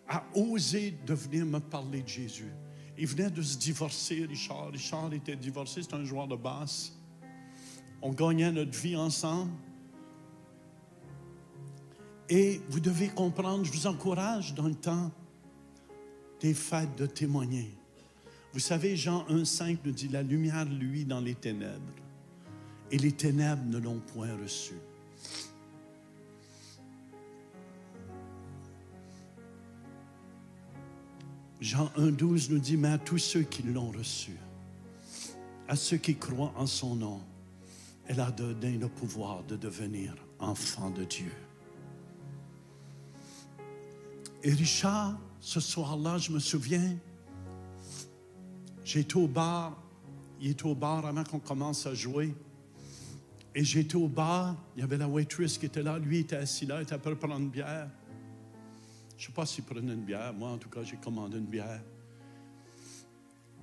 a osé de venir me parler de Jésus. Il venait de se divorcer, Richard. Richard était divorcé, c'est un joueur de basse. On gagnait notre vie ensemble. Et vous devez comprendre, je vous encourage dans le temps des fêtes de témoigner. Vous savez, Jean 1,5 nous dit, la lumière luit dans les ténèbres, et les ténèbres ne l'ont point reçu. Jean 1,12 nous dit, mais à tous ceux qui l'ont reçu, à ceux qui croient en son nom, elle a donné le pouvoir de devenir enfant de Dieu. Et Richard, ce soir-là, je me souviens, j'étais au bar, il était au bar avant qu'on commence à jouer. Et j'étais au bar, il y avait la waitress qui était là, lui était assis là, il était prêt à prendre une bière. Je ne sais pas s'il prenait une bière, moi en tout cas j'ai commandé une bière.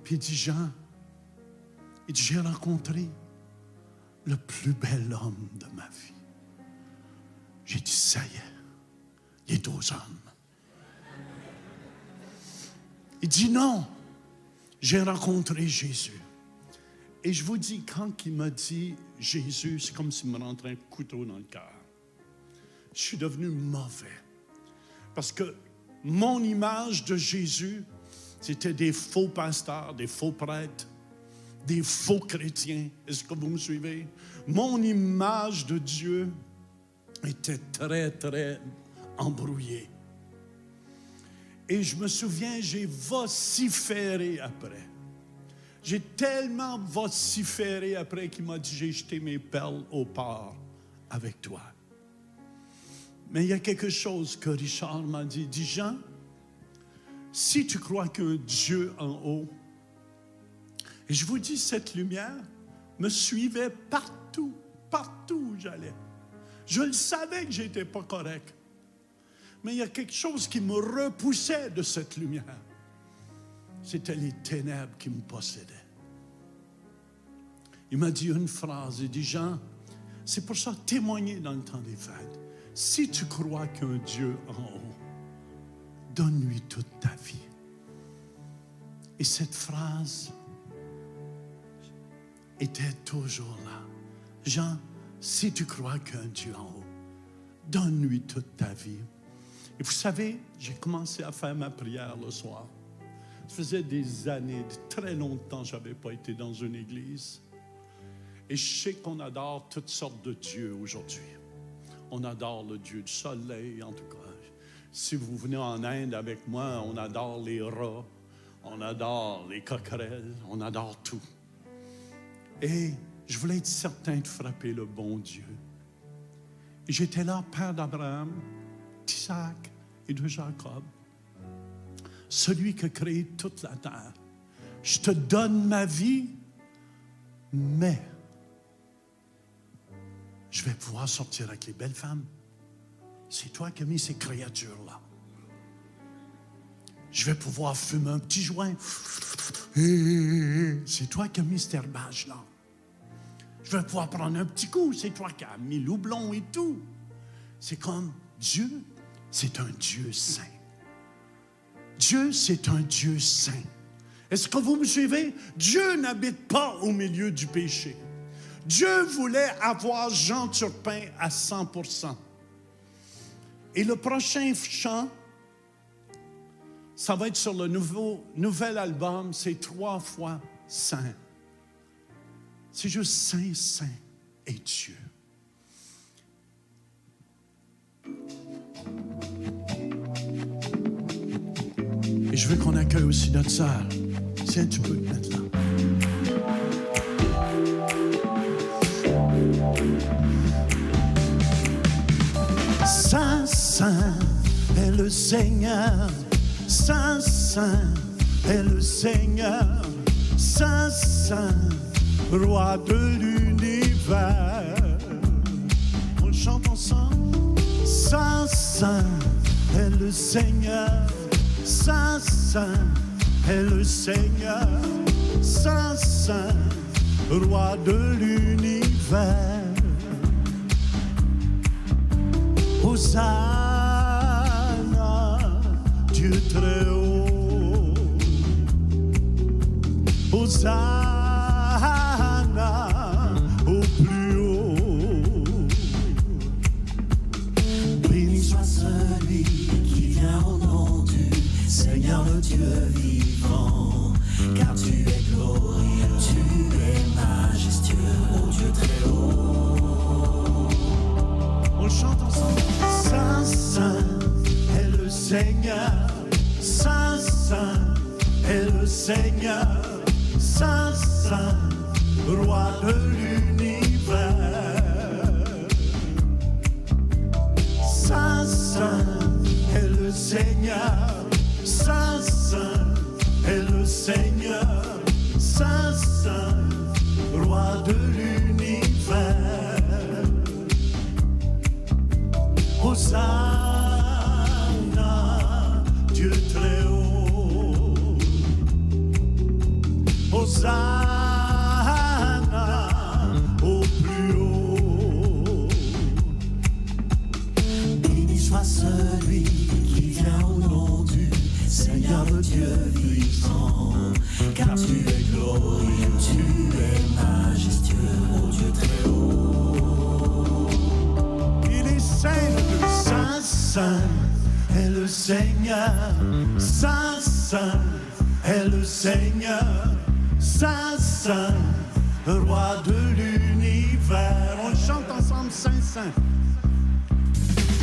Puis il dit, Jean, il dit, j'ai rencontré le plus bel homme de ma vie. J'ai dit, ça y est, il est aux hommes. Il dit, non, j'ai rencontré Jésus. Et je vous dis, quand il m'a dit Jésus, c'est comme s'il me rentrait un couteau dans le cœur. Je suis devenu mauvais. Parce que mon image de Jésus, c'était des faux pasteurs, des faux prêtres, des faux chrétiens. Est-ce que vous me suivez? Mon image de Dieu était très, très embrouillée. Et je me souviens, j'ai vociféré après. J'ai tellement vociféré après qu'il m'a dit, j'ai jeté mes perles au port avec toi. Mais il y a quelque chose que Richard m'a dit. Il dit, Jean, si tu crois qu'un Dieu en haut, et je vous dis, cette lumière me suivait partout, partout où j'allais. Je le savais que je n'étais pas correct. Mais il y a quelque chose qui me repoussait de cette lumière. C'était les ténèbres qui me possédaient. Il m'a dit une phrase, il dit, Jean, c'est pour ça, témoigner dans le temps des fêtes. Si tu crois qu'un Dieu en haut, donne-lui toute ta vie. Et cette phrase était toujours là. Jean, si tu crois qu'un Dieu en haut, donne-lui toute ta vie. Et vous savez, j'ai commencé à faire ma prière le soir. Ça faisait des années, très longtemps, je n'avais pas été dans une église. Et je sais qu'on adore toutes sortes de dieux aujourd'hui. On adore le Dieu du soleil, en tout cas. Si vous venez en Inde avec moi, on adore les rats, on adore les coquerelles, on adore tout. Et je voulais être certain de frapper le bon Dieu. Et j'étais là, Père d'Abraham, d'Isaac et de Jacob, celui qui a créé toute la terre. Je te donne ma vie, mais je vais pouvoir sortir avec les belles femmes. C'est toi qui as mis ces créatures-là. Je vais pouvoir fumer un petit joint. C'est toi qui as mis cet herbage-là. Je vais pouvoir prendre un petit coup. C'est toi qui as mis l'houblon et tout. C'est comme Dieu, c'est un Dieu saint. Dieu, c'est un Dieu saint. Est-ce que vous me suivez? Dieu n'habite pas au milieu du péché. Dieu voulait avoir Jean Turpin à 100%. Et le prochain chant, ça va être sur le nouvel album, c'est 3 fois saint. C'est juste saint, saint et Dieu. Et je veux qu'on accueille aussi notre sœur. Si tu peux te mettre là. Saint, saint est le Seigneur. Saint, saint est le Seigneur. Saint, saint, roi de l'univers. On le chante ensemble. Saint, saint est le Seigneur. Saint, saint est le Seigneur. Saint, saint, roi de l'univers. Hosanna, Dieu très haut. Hosanna, au plus haut. Béni soit celui qui vient au nom du Seigneur le Dieu vivant. Car tu es glorieux, tu es majestueux, ô Dieu très haut. On le chante ensemble. Saint, saint est le Seigneur. Saint, saint est le Seigneur. Saint, saint, roi de l'univers. Saint, saint est le Seigneur. Saint, saint est le Seigneur. Saint, saint, roi de l'univers. Hosanna, Dieu très haut. Hosanna, au plus haut. Béni soit celui qui vient au nom du Seigneur le Dieu vivant. Car tu es glorieux, tu es majestueux, ô Dieu très haut. Il est saint, saint, saint est le Seigneur. Saint, saint est le Seigneur. Saint, saint, roi de l'univers. On chante ensemble, saint, saint.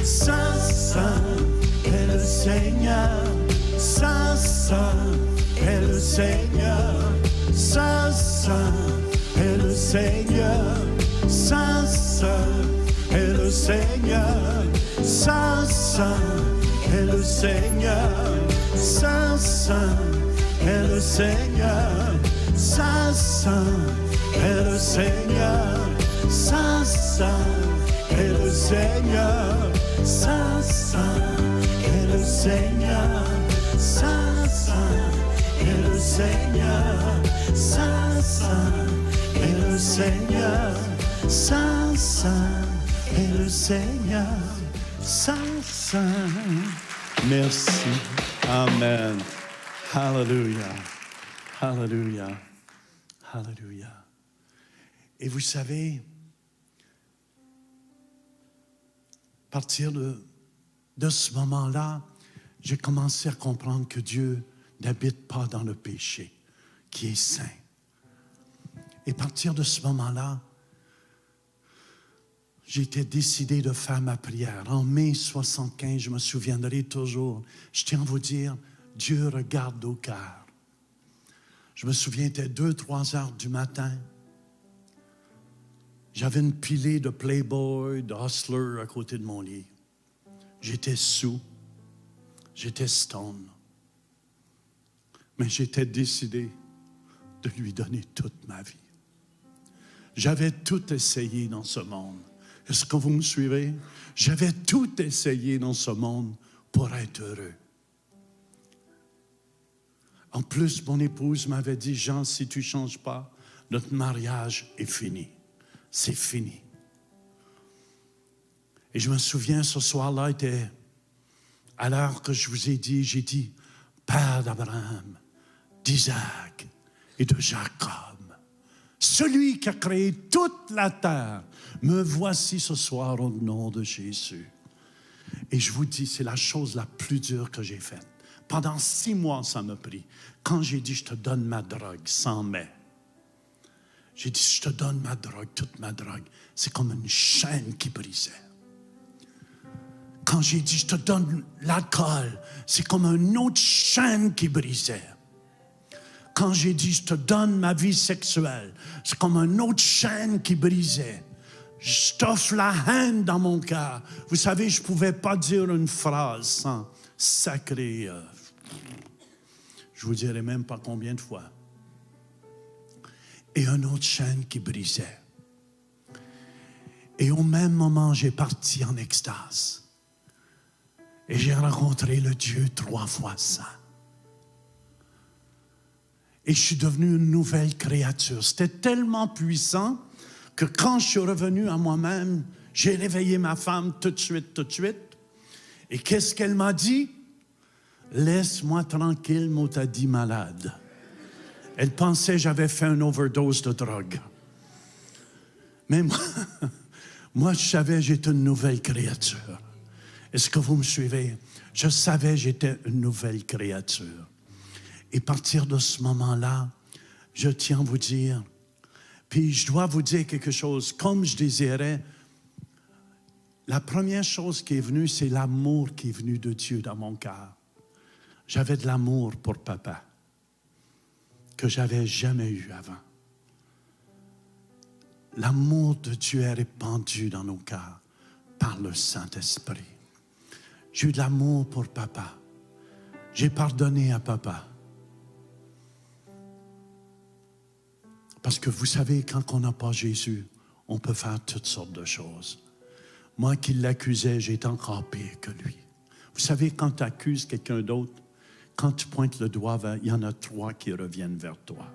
Saint, saint est le Seigneur. Saint, saint est le Seigneur. Saint, saint est le Seigneur. Saint, saint est le Seigneur. Saint, saint est le Seigneur. Saint, saint est le Seigneur. Saint, saint est le Seigneur. Saint, saint est le Seigneur. Saint, saint est le Seigneur. Saint, saint est le Seigneur. Saint, saint est le Seigneur. Saint, saint est le Seigneur. Saint, saint. Merci. Amen. Hallelujah. Hallelujah. Hallelujah. Et vous savez, à partir de ce moment-là, j'ai commencé à comprendre que Dieu n'habite pas dans le péché, qui est saint. Et à partir de ce moment-là, j'étais décidé de faire ma prière. En mai 75, je me souviendrai toujours. Je tiens à vous dire, Dieu regarde au cœur. Je me souviens, il était 2-3 heures du matin. J'avais une pilée de Playboy, de Hustler à côté de mon lit. J'étais sous. J'étais stone. Mais j'étais décidé de lui donner toute ma vie. J'avais tout essayé dans ce monde. Est-ce que vous me suivez? J'avais tout essayé dans ce monde pour être heureux. En plus, mon épouse m'avait dit, Jean, si tu ne changes pas, notre mariage est fini. C'est fini. Et je me souviens, ce soir-là était à l'heure que je vous ai dit, j'ai dit, Père d'Abraham, d'Isaac et de Jacob, celui qui a créé toute la terre, me voici ce soir au nom de Jésus. Et je vous dis, c'est la chose la plus dure que j'ai faite. Pendant 6 mois, ça m'a pris. Quand j'ai dit, je te donne ma drogue, sans mais. J'ai dit, je te donne ma drogue, toute ma drogue. C'est comme une chaîne qui brisait. Quand j'ai dit, je te donne l'alcool, c'est comme une autre chaîne qui brisait. Quand j'ai dit, je te donne ma vie sexuelle, c'est comme une autre chaîne qui brisait. Je t'offre la haine dans mon cœur. Vous savez, je ne pouvais pas dire une phrase sans sacrer. Je ne vous dirai même pas combien de fois. Et une autre chaîne qui brisait. Et au même moment, j'ai parti en extase. Et j'ai rencontré le Dieu 3 fois saint. Et je suis devenu une nouvelle créature. C'était tellement puissant que quand je suis revenu à moi-même, j'ai réveillé ma femme tout de suite. Et qu'est-ce qu'elle m'a dit? Laisse-moi tranquille, mon t'as dit malade. Elle pensait que j'avais fait une overdose de drogue. Mais moi je savais que j'étais une nouvelle créature. Est-ce que vous me suivez? Je savais que j'étais une nouvelle créature. Et à partir de ce moment-là, je tiens à vous dire, puis je dois vous dire quelque chose, comme je désirais, la première chose qui est venue, c'est l'amour qui est venu de Dieu dans mon cœur. J'avais de l'amour pour papa, que j'avais jamais eu avant. L'amour de Dieu est répandu dans nos cœurs par le Saint-Esprit. J'ai eu de l'amour pour papa. J'ai pardonné à papa. Parce que vous savez, quand on n'a pas Jésus, on peut faire toutes sortes de choses. Moi qui l'accusais, j'étais encore pire que lui. Vous savez, quand tu accuses quelqu'un d'autre, quand tu pointes le doigt vers, il y en a 3 qui reviennent vers toi.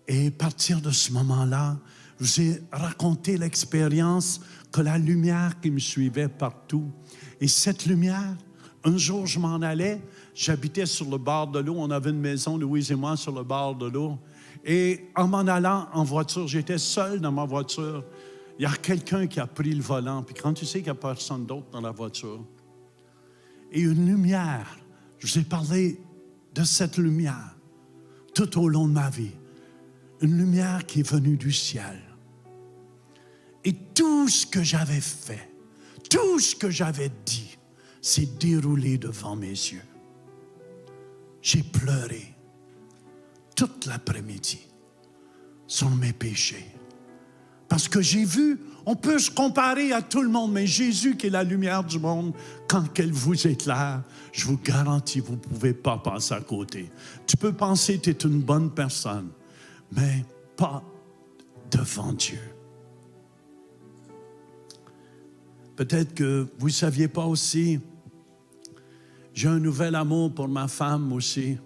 Et à partir de ce moment-là, je vous ai raconté l'expérience que la lumière qui me suivait partout. Et cette lumière, un jour, je m'en allais, j'habitais sur le bord de l'eau, on avait une maison, Louise et moi, sur le bord de l'eau. Et en m'en allant en voiture, j'étais seul dans ma voiture. Il y a quelqu'un qui a pris le volant. Puis quand tu sais qu'il n'y a personne d'autre dans la voiture, et une lumière, je vous ai parlé de cette lumière tout au long de ma vie. Une lumière qui est venue du ciel. Et tout ce que j'avais fait, tout ce que j'avais dit, s'est déroulé devant mes yeux. J'ai pleuré toute l'après-midi sur mes péchés. Parce que j'ai vu, on peut se comparer à tout le monde, mais Jésus qui est la lumière du monde, quand elle vous éclaire, je vous garantis, vous ne pouvez pas passer à côté. Tu peux penser que tu es une bonne personne, mais pas devant Dieu. Peut-être que vous ne saviez pas aussi, j'ai un nouvel amour pour ma femme aussi.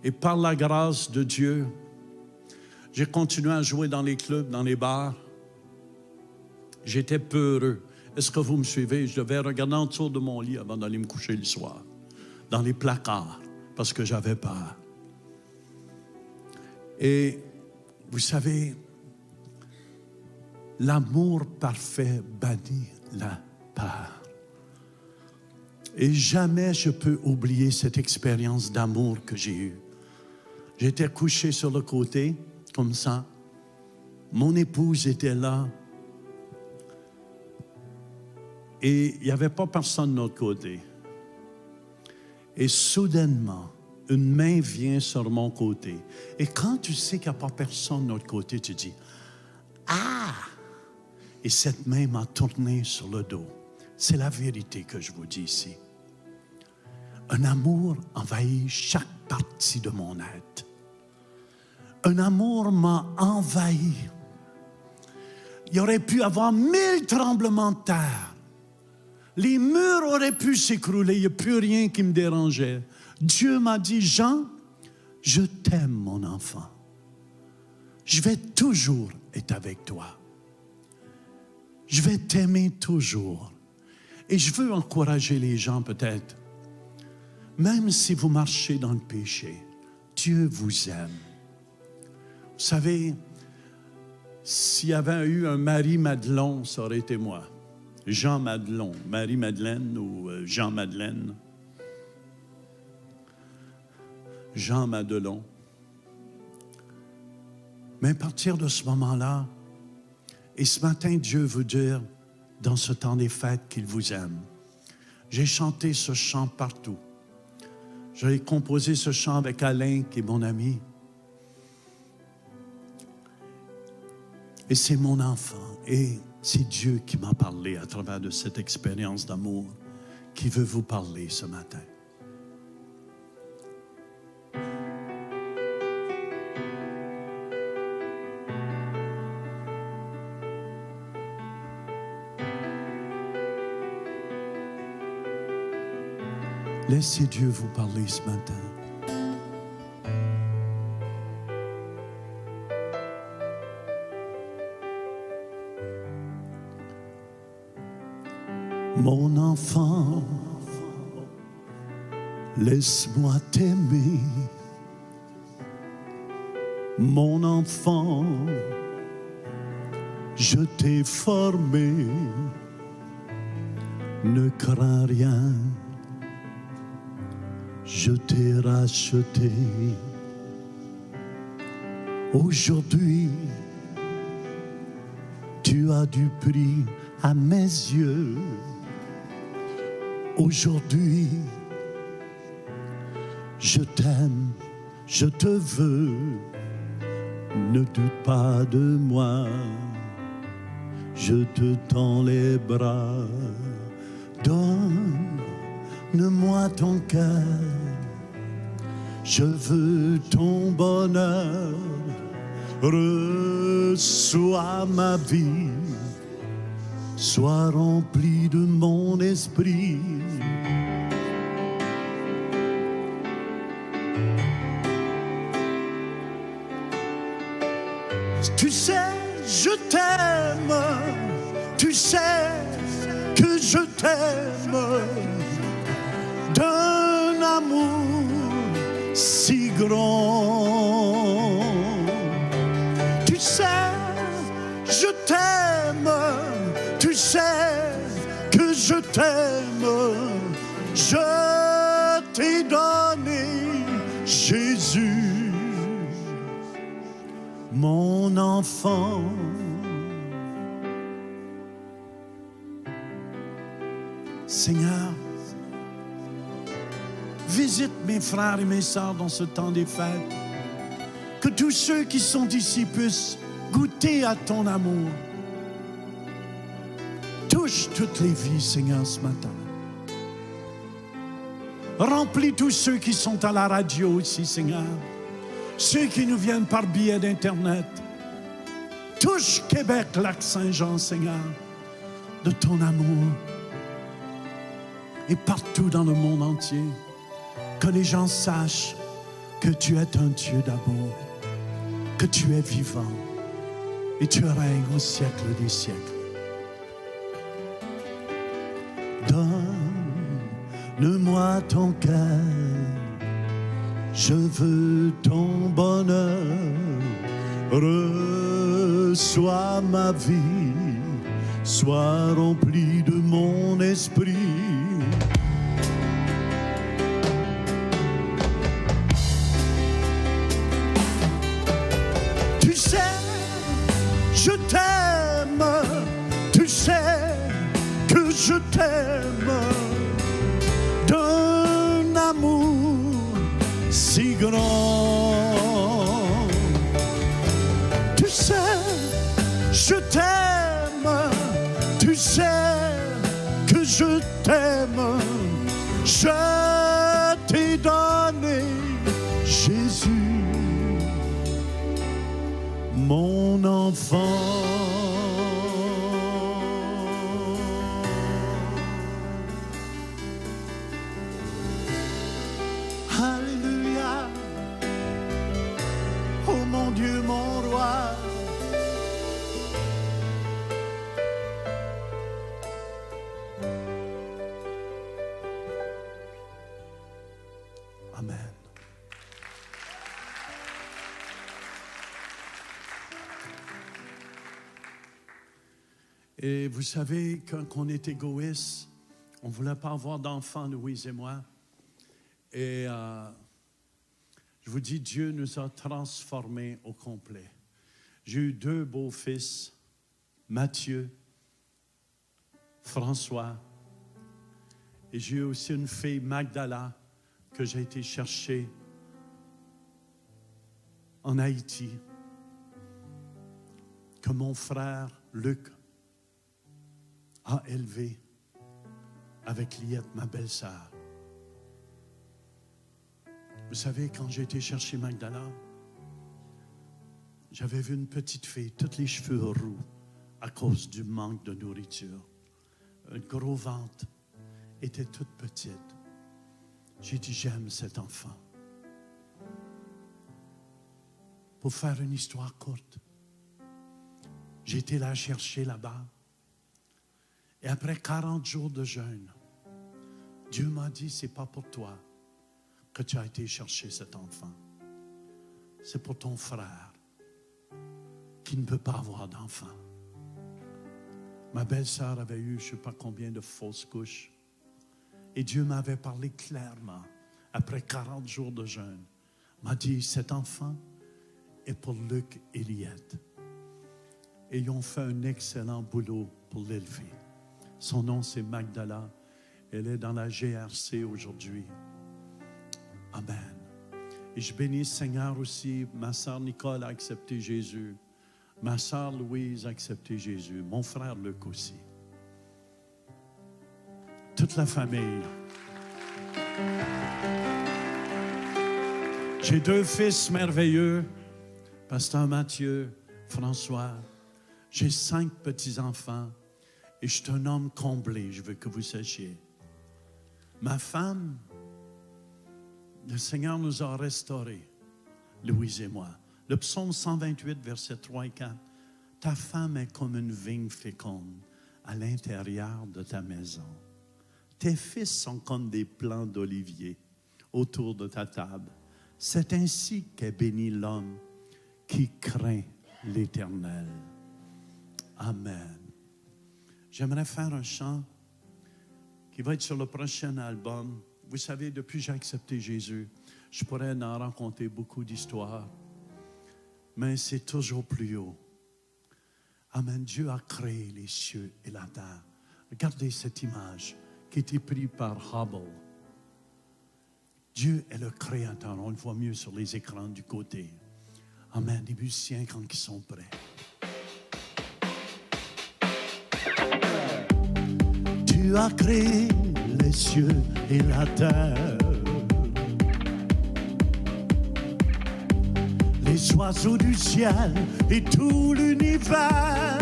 Et par la grâce de Dieu, j'ai continué à jouer dans les clubs, dans les bars. J'étais peureux. Est-ce que vous me suivez? Je devais regarder en dessous de mon lit avant d'aller me coucher le soir, dans les placards, parce que j'avais peur. Et vous savez, l'amour parfait bannit la peur. Et jamais je peux oublier cette expérience d'amour que j'ai eue. J'étais couché sur le côté, comme ça. Mon épouse était là. Et il n'y avait pas personne de notre côté. Et soudainement, une main vient sur mon côté. Et quand tu sais qu'il n'y a pas personne de notre côté, tu dis « Ah! » Et cette main m'a tourné sur le dos. C'est la vérité que je vous dis ici. Un amour envahit chaque partie de mon être. Un amour m'a envahi. Il y aurait pu avoir 1000 tremblements de terre. Les murs auraient pu s'écrouler. Il n'y a plus rien qui me dérangeait. Dieu m'a dit, Jean, je t'aime, mon enfant. Je vais toujours est avec toi. Je vais t'aimer toujours. Et je veux encourager les gens peut-être. Même si vous marchez dans le péché, Dieu vous aime. Vous savez, s'il y avait eu un Marie-Madelon, ça aurait été moi. Jean Madelon, Marie-Madeleine ou Jean Madeleine. Jean Madelon. Mais à partir de ce moment-là, et ce matin, Dieu veut dire, dans ce temps des fêtes, qu'il vous aime. J'ai chanté ce chant partout. J'ai composé ce chant avec Alain, qui est mon ami. Et c'est mon enfant. Et c'est Dieu qui m'a parlé à travers de cette expérience d'amour, qui veut vous parler ce matin. Laissez Dieu vous parler ce matin. Mon enfant, laisse-moi t'aimer. Mon enfant, je t'ai formé. Ne crains rien. Je t'ai racheté. Aujourd'hui, tu as du prix à mes yeux. Aujourd'hui, je t'aime, je te veux. Ne doute pas de moi. Je te tends les bras. Donne-moi ton cœur. Je veux ton bonheur. Reçois ma vie. Sois rempli de mon esprit. Tu sais, je t'aime. Tu sais que je t'aime. D'un amour si grand. Tu sais, je t'aime. Tu sais que je t'aime. Je t'ai donné Jésus, mon enfant. Seigneur, visite mes frères et mes sœurs dans ce temps des fêtes. Que tous ceux qui sont ici puissent goûter à ton amour. Touche toutes les vies, Seigneur, ce matin. Remplis tous ceux qui sont à la radio ici, Seigneur. Ceux qui nous viennent par biais d'Internet. Touche Québec, Lac-Saint-Jean, Seigneur, de ton amour. Et partout dans le monde entier, que les gens sachent que tu es un Dieu d'amour, que tu es vivant et tu règnes au siècle des siècles. Donne-moi ton cœur, je veux ton bonheur. Reçois ma vie, sois rempli de mon esprit. Tu sais, je t'aime, tu sais que je t'aime. D'un amour si grand. Tu sais, je t'aime. Tu sais que je t'aime. Je t'ai donné Jésus, mon enfant. Et vous savez, quand on est égoïste, on ne voulait pas avoir d'enfants, Louise et moi. Et je vous dis, Dieu nous a transformés au complet. J'ai eu 2 beaux fils, Mathieu, François, et j'ai eu aussi une fille, Magdala, que j'ai été chercher en Haïti, que mon frère Luc a élevé avec Liette, ma belle-sœur. Vous savez, quand j'ai été chercher Magdala, j'avais vu une petite fille, tous les cheveux roux, à cause du manque de nourriture. Un gros ventre, était toute petite. J'ai dit, j'aime cet enfant. Pour faire une histoire courte, j'ai été la chercher là-bas. Et après 40 jours de jeûne, Dieu m'a dit, c'est pas pour toi que tu as été chercher cet enfant. C'est pour ton frère qui ne peut pas avoir d'enfant. Ma belle-sœur avait eu je ne sais pas combien de fausses couches. Et Dieu m'avait parlé clairement, après 40 jours de jeûne, m'a dit, cet enfant est pour Luc et Liette. Et ils ont fait un excellent boulot pour l'élever. Son nom, c'est Magdala. Elle est dans la GRC aujourd'hui. Amen. Et je bénis Seigneur aussi. Ma sœur Nicole a accepté Jésus. Ma sœur Louise a accepté Jésus. Mon frère Luc aussi. Toute la famille. J'ai 2 fils merveilleux. Pasteur Mathieu, François. J'ai 5 petits-enfants. Et je suis un homme comblé, je veux que vous sachiez. Ma femme, le Seigneur nous a restaurés, Louise et moi. Le psaume 128, versets 3 et 4. Ta femme est comme une vigne féconde à l'intérieur de ta maison. Tes fils sont comme des plants d'olivier autour de ta table. C'est ainsi qu'est béni l'homme qui craint l'Éternel. Amen. J'aimerais faire un chant qui va être sur le prochain album. Vous savez, depuis que j'ai accepté Jésus, je pourrais en raconter beaucoup d'histoires, mais c'est toujours plus haut. Amen. Dieu a créé les cieux et la terre. Regardez cette image qui a été prise par Hubble. Dieu est le créateur. On le voit mieux sur les écrans du côté. Amen. Les musiciens quand ils sont prêts. Tu as créé les cieux et la terre, les oiseaux du ciel et tout l'univers.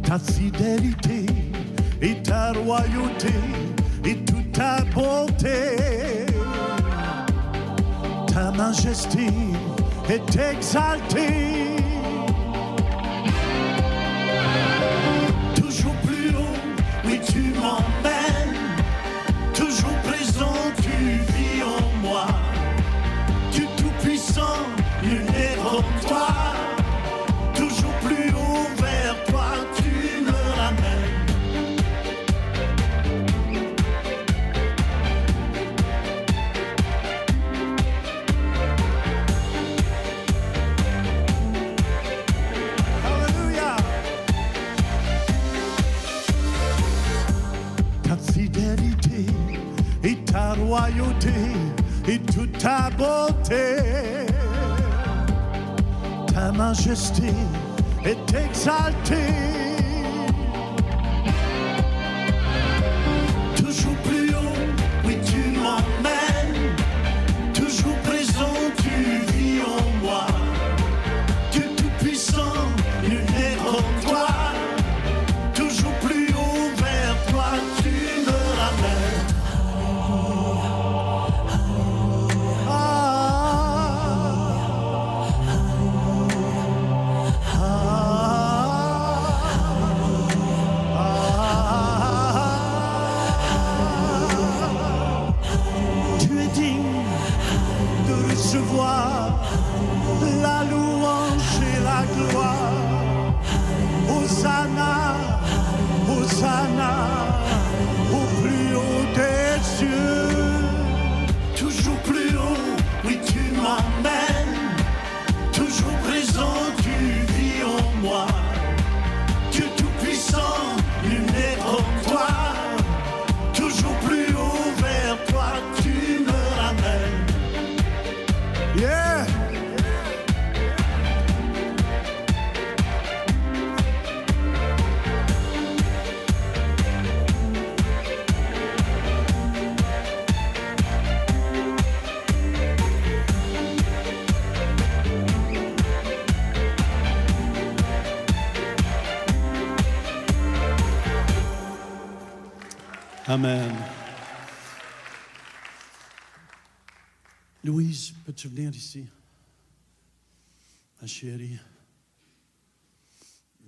Ta fidélité et ta royauté et toute ta bonté, ta majesté est exaltée. Tu m'emmènes, toujours présent, tu vis en moi. Tu tout-puissant, nul n'est comme toi. Toujours plus haut vers toi, tu me ramènes. Alléluia. Fidélité et ta royauté et toute ta beauté, ta majesté est exaltée. Toujours plus haut, oui tu m'emmènes, toujours présent, tu vis en moi. Dieu tout-puissant, nul n'est comme toi. Toujours plus haut vers toi, tu me ramènes. Amen. Louise, peux-tu venir ici? Ma chérie,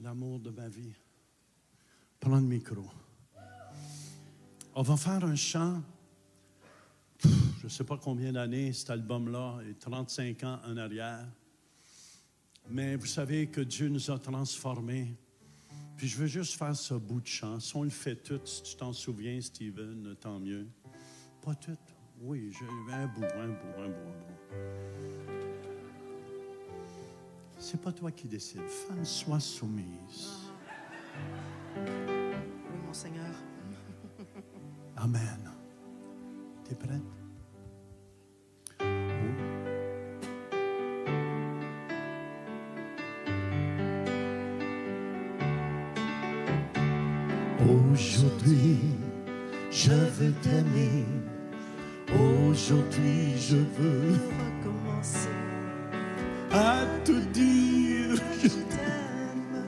l'amour de ma vie. Prends le micro. On va faire un chant. Je ne sais pas combien d'années cet album-là est, 35 ans en arrière. Mais vous savez que Dieu nous a transformés. Puis je veux juste faire ce bout de chant. Si on le fait tout, si tu t'en souviens, Steven, tant mieux. Pas tout. Oui, un bout. C'est pas toi qui décides. Femme, sois soumise. Oui, mon Seigneur. Amen. T'es prête? Aujourd'hui, je veux t'aimer. Aujourd'hui, je veux Recommencer. à te dire, Je t'aime.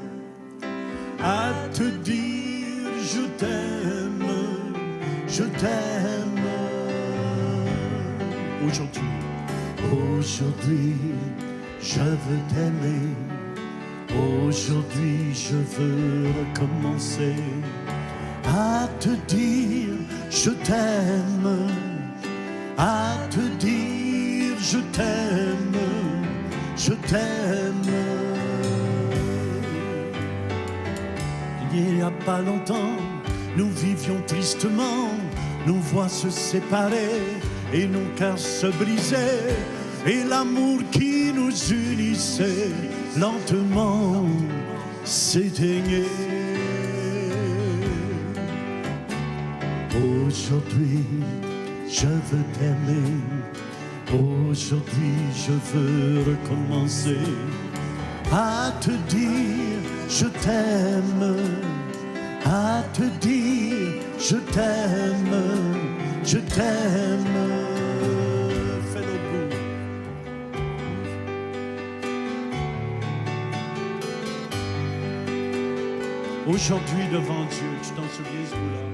à te dire, je t'aime, je t'aime. Aujourd'hui, je veux t'aimer. Aujourd'hui, je veux recommencer à te dire, je t'aime, à te dire, je t'aime, je t'aime. Il n'y a pas longtemps, nous vivions tristement, nos voix se séparaient et nos cœurs se brisaient, et l'amour qui nous unissait lentement s'éteignait. Aujourd'hui, je veux t'aimer. Aujourd'hui, je veux recommencer à te dire, je t'aime, à te dire, je t'aime, je t'aime. Fais-le beau. Aujourd'hui devant Dieu, tu t'en souviens ce bout-là?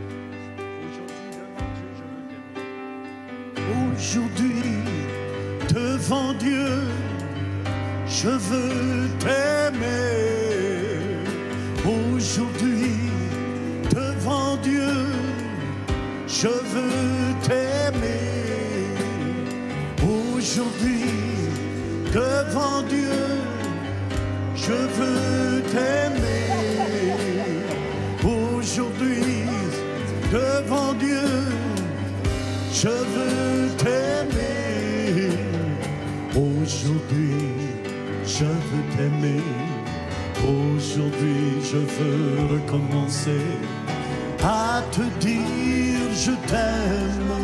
Aujourd'hui devant Dieu, je veux t'aimer. Aujourd'hui devant Dieu, je veux t'aimer. Aujourd'hui devant Dieu, je veux t'aimer. Aujourd'hui devant Dieu, je veux t'aimer. Aujourd'hui, je veux t'aimer. Aujourd'hui, je veux recommencer à te dire je t'aime,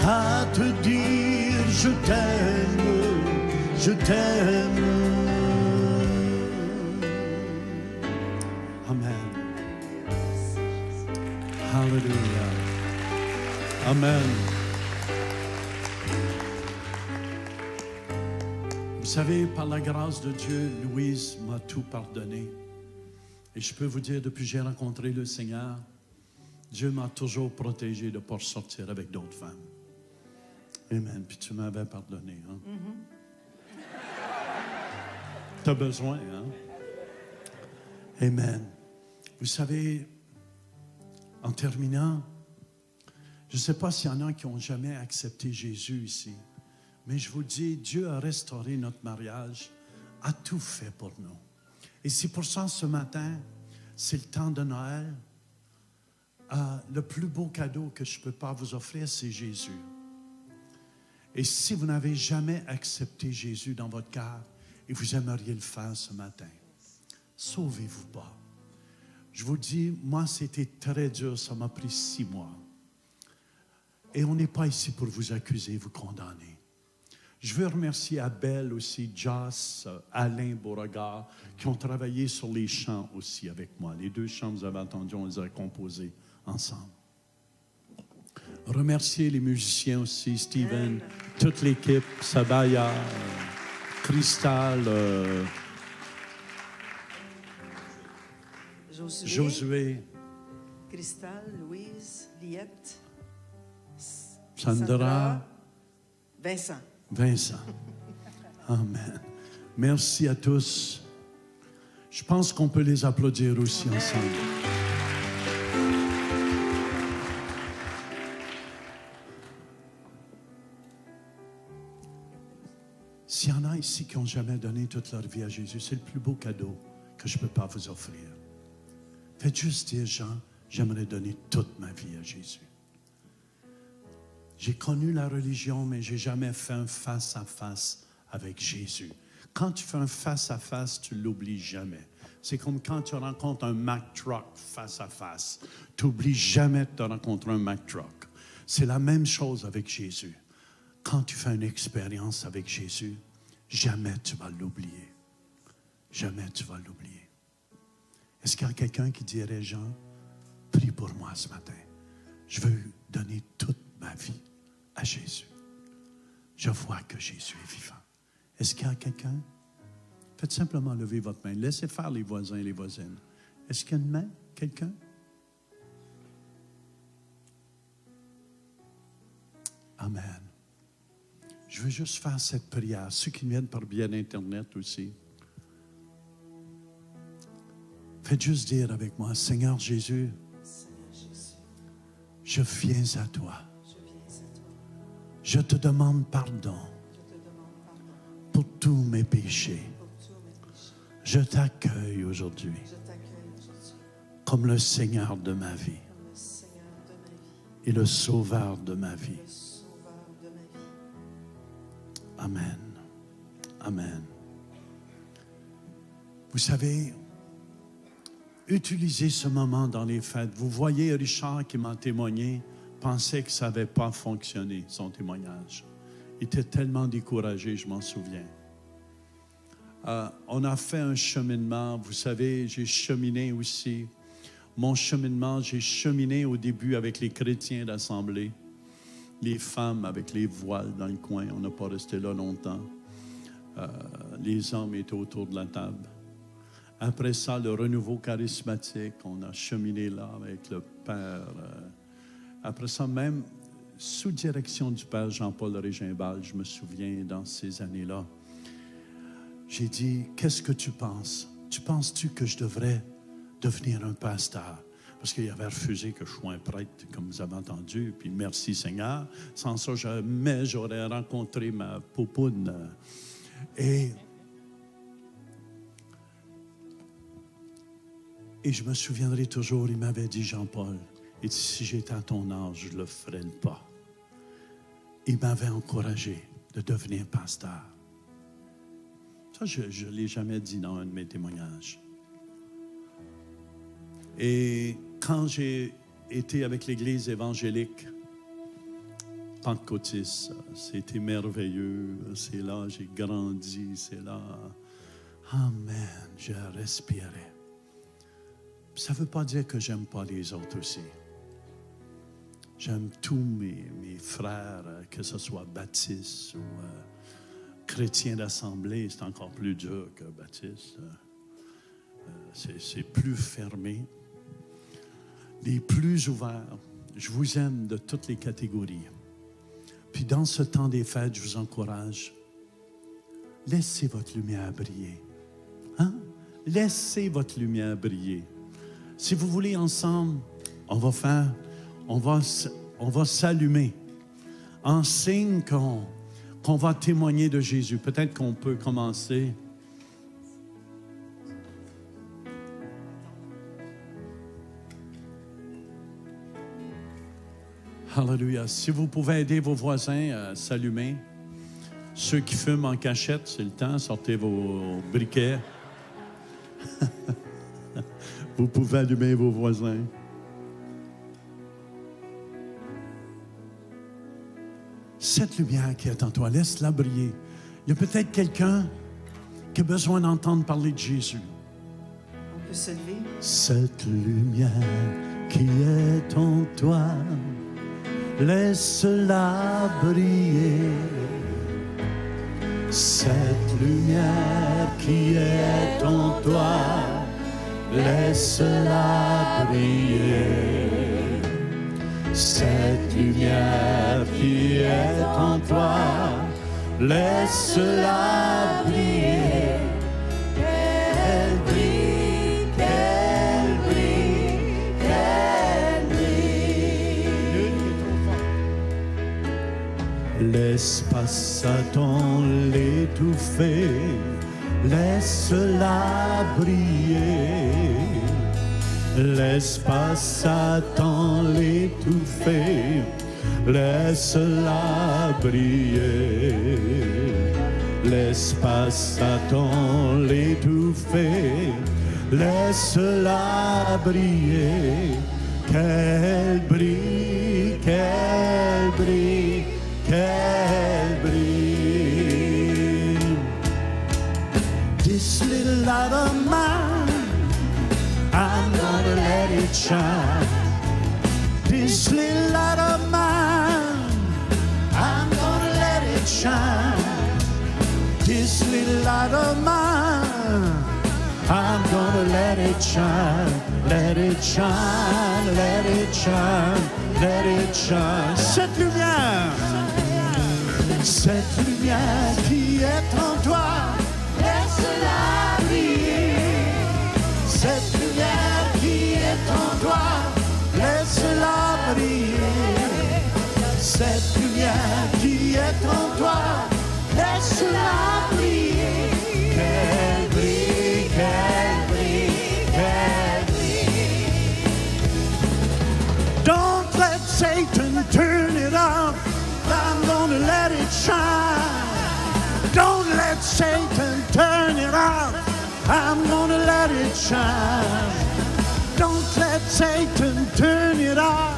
à te dire je t'aime, je t'aime. Amen. Hallelujah. Amen. Vous savez, par la grâce de Dieu, Louise m'a tout pardonné. Et je peux vous dire, depuis que j'ai rencontré le Seigneur, Dieu m'a toujours protégé de ne pas sortir avec d'autres femmes. Amen. Puis tu m'avais pardonné. Hein? Tu as besoin, hein? Amen. Vous savez, en terminant, je ne sais pas s'il y en a qui n'ont jamais accepté Jésus ici, mais je vous dis, Dieu a restauré notre mariage, a tout fait pour nous. Et c'est pour ça, ce matin, c'est le temps de Noël. Le plus beau cadeau que je ne peux pas vous offrir, c'est Jésus. Et si vous n'avez jamais accepté Jésus dans votre cœur et vous aimeriez le faire ce matin, sauvez-vous pas. Je vous dis, moi, c'était très dur, ça m'a pris 6 mois. Et on n'est pas ici pour vous accuser, vous condamner. Je veux remercier Abel aussi, Joss, Alain Beauregard, qui ont travaillé sur les chants aussi avec moi. Les 2 chants, vous avez entendu, on les a composés ensemble. Remercier les musiciens aussi, Steven, toute l'équipe, Sabaya, Cristal, Josué. Cristal, Louise, Liette, Sandra, Vincent. Vincent. Amen. Merci à tous. Je pense qu'on peut les applaudir aussi ensemble. S'il y en a ici qui n'ont jamais donné toute leur vie à Jésus, c'est le plus beau cadeau que je ne peux pas vous offrir. Faites juste dire, Jean, j'aimerais donner toute ma vie à Jésus. J'ai connu la religion, mais je n'ai jamais fait un face-à-face avec Jésus. Quand tu fais un face-à-face, tu ne l'oublies jamais. C'est comme quand tu rencontres un Mack Truck face-à-face. Tu n'oublies jamais de rencontrer un Mack Truck. C'est la même chose avec Jésus. Quand tu fais une expérience avec Jésus, jamais tu vas l'oublier. Jamais tu vas l'oublier. Est-ce qu'il y a quelqu'un qui dirait, Jean, prie pour moi ce matin. Je veux donner toute ma vie à Jésus. Je vois que Jésus est vivant. Est-ce qu'il y a quelqu'un? Faites simplement lever votre main. Laissez faire les voisins et les voisines. Est-ce qu'il y a une main? Quelqu'un? Amen. Je veux juste faire cette prière. Ceux qui viennent par bien Internet aussi. Faites juste dire avec moi, Seigneur Jésus, je viens à toi. Je te demande pardon pour tous mes péchés. Je t'accueille aujourd'hui comme le Seigneur de ma vie et le Sauveur de ma vie. Amen. Amen. Vous savez, utilisez ce moment dans les fêtes. Vous voyez Richard qui m'a témoigné, pensait que ça n'avait pas fonctionné, son témoignage. Il était tellement découragé, je m'en souviens. On a fait un cheminement. Vous savez, j'ai cheminé aussi. Mon cheminement, j'ai cheminé au début avec les chrétiens d'assemblée. Les femmes avec les voiles dans le coin. On n'a pas resté là longtemps. Les hommes étaient autour de la table. Après ça, le renouveau charismatique. On a cheminé là avec le Père. Après ça, même sous direction du Père Jean-Paul Régimbal, je me souviens dans ces années-là, j'ai dit, qu'est-ce que tu penses? Penses-tu que je devrais devenir un pasteur? Parce qu'il avait refusé que je sois un prêtre, comme vous avez entendu. Puis merci Seigneur. Sans ça, jamais j'aurais rencontré ma poupoune. Et je me souviendrai toujours, il m'avait dit, Jean-Paul, il dit, si j'étais à ton âge, je ne le ferais pas. Il m'avait encouragé de devenir pasteur. Ça, je ne l'ai jamais dit dans un de mes témoignages. Et quand j'ai été avec l'Église évangélique pentecôtiste, c'était merveilleux. C'est là, j'ai grandi, c'est là. Amen, j'ai respiré. Ça ne veut pas dire que j'aime pas les autres aussi. J'aime tous mes frères, que ce soit baptistes ou chrétiens d'assemblée. C'est encore plus dur que baptistes. C'est plus fermé. Les plus ouverts. Je vous aime de toutes les catégories. Puis dans ce temps des fêtes, je vous encourage. Laissez votre lumière briller. Hein? Laissez votre lumière briller. Si vous voulez ensemble, on va s'allumer en signe qu'on va témoigner de Jésus. Peut-être qu'on peut commencer. Alléluia. Si vous pouvez aider vos voisins à s'allumer. Ceux qui fument en cachette, c'est le temps. Sortez vos briquets. Vous pouvez allumer vos voisins. Cette lumière qui est en toi, laisse-la briller. Il y a peut-être quelqu'un qui a besoin d'entendre parler de Jésus. On peut se lever. Cette lumière qui est en toi, laisse-la briller. Cette lumière qui est en toi, laisse-la briller. Cette lumière qui est en toi, laisse-la briller. Qu'elle brille, qu'elle brille, qu'elle brille. Laisse pas Satan l'étouffer, laisse-la briller. Laisse pas Satan l'étouffer, laisse-la briller. Laisse pas Satan l'étouffer, laisse-la briller. Qu'elle brille, qu'elle brille, qu'elle brille. This little light of mine, I'm gonna let it shine. This little light of mine, I'm gonna let it shine. This little light of mine, I'm gonna let it shine. Let it shine, let it shine, let it shine. Cette lumière qui est en toi, laisse-la briller. Cette lumière qui est en toi, laisse-la briller. Cette lumière qui est en toi, laisse-la briller. Qu'elle brille, qu'elle brille, qu'elle brille. Don't let Satan turn it off. I'm gonna let it shine. Don't let Satan turn it off. I'm gonna let it shine. Don't let Satan turn it off.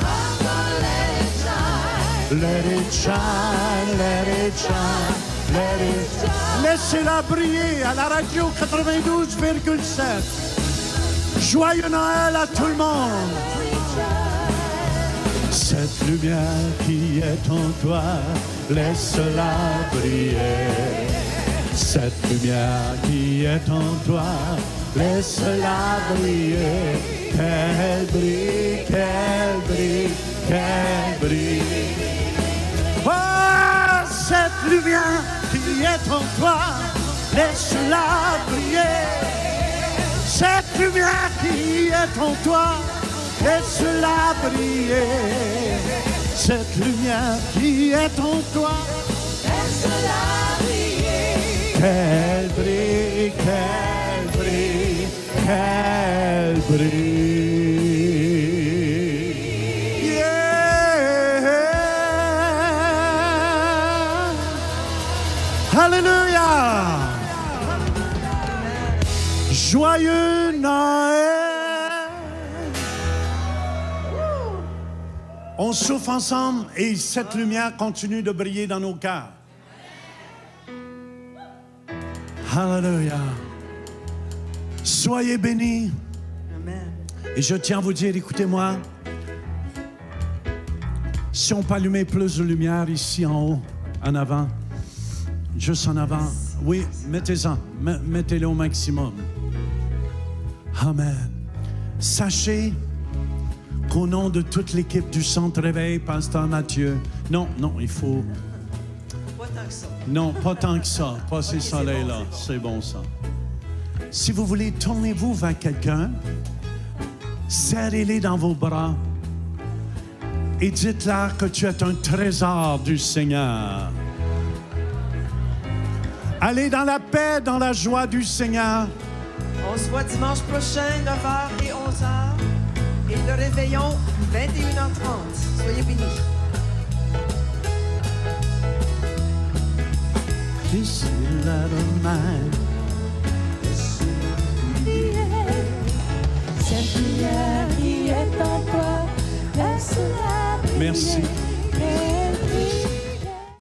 I'm gonna let it shine. Let it shine, let it shine, let it shine. Laissez-la briller à la radio 92,7. Joyeux Noël à tout le monde. Cette lumière qui est en toi, laisse-la briller. Cette lumière qui est en toi, laisse-la briller. Qu'elle brille, qu'elle brille, qu'elle brille. Oh, cette lumière qui est en toi, laisse-la briller. Cette lumière qui est en toi, laisse-la briller. Cette lumière qui est en toi, laisse-la briller. Qu'elle brille, qu'elle brille, qu'elle brille. Yeah. Alléluia. Joyeux Noël. On souffle ensemble et cette lumière continue de briller dans nos cœurs. Alléluia. Soyez bénis. Amen. Et je tiens à vous dire, écoutez-moi, si on peut allumer plus de lumière ici en haut, en avant, juste en avant. Oui, mettez-en, mettez-le au maximum. Amen. Sachez qu'au nom de toute l'équipe du Centre Réveil, Pasteur Mathieu, non, il faut... Pas tant que ça. Non, pas tant que ça, pas ces soleils-là, c'est bon ça. Si vous voulez, tournez-vous vers quelqu'un, serrez-les dans vos bras et dites-leur que tu es un trésor du Seigneur. Allez dans la paix, dans la joie du Seigneur. On se voit dimanche prochain, 9h et 11h. Et le réveillon, 21h30. Soyez bénis. This light of mine. Cette lumière qui est en toi, laisse-la briller. Merci.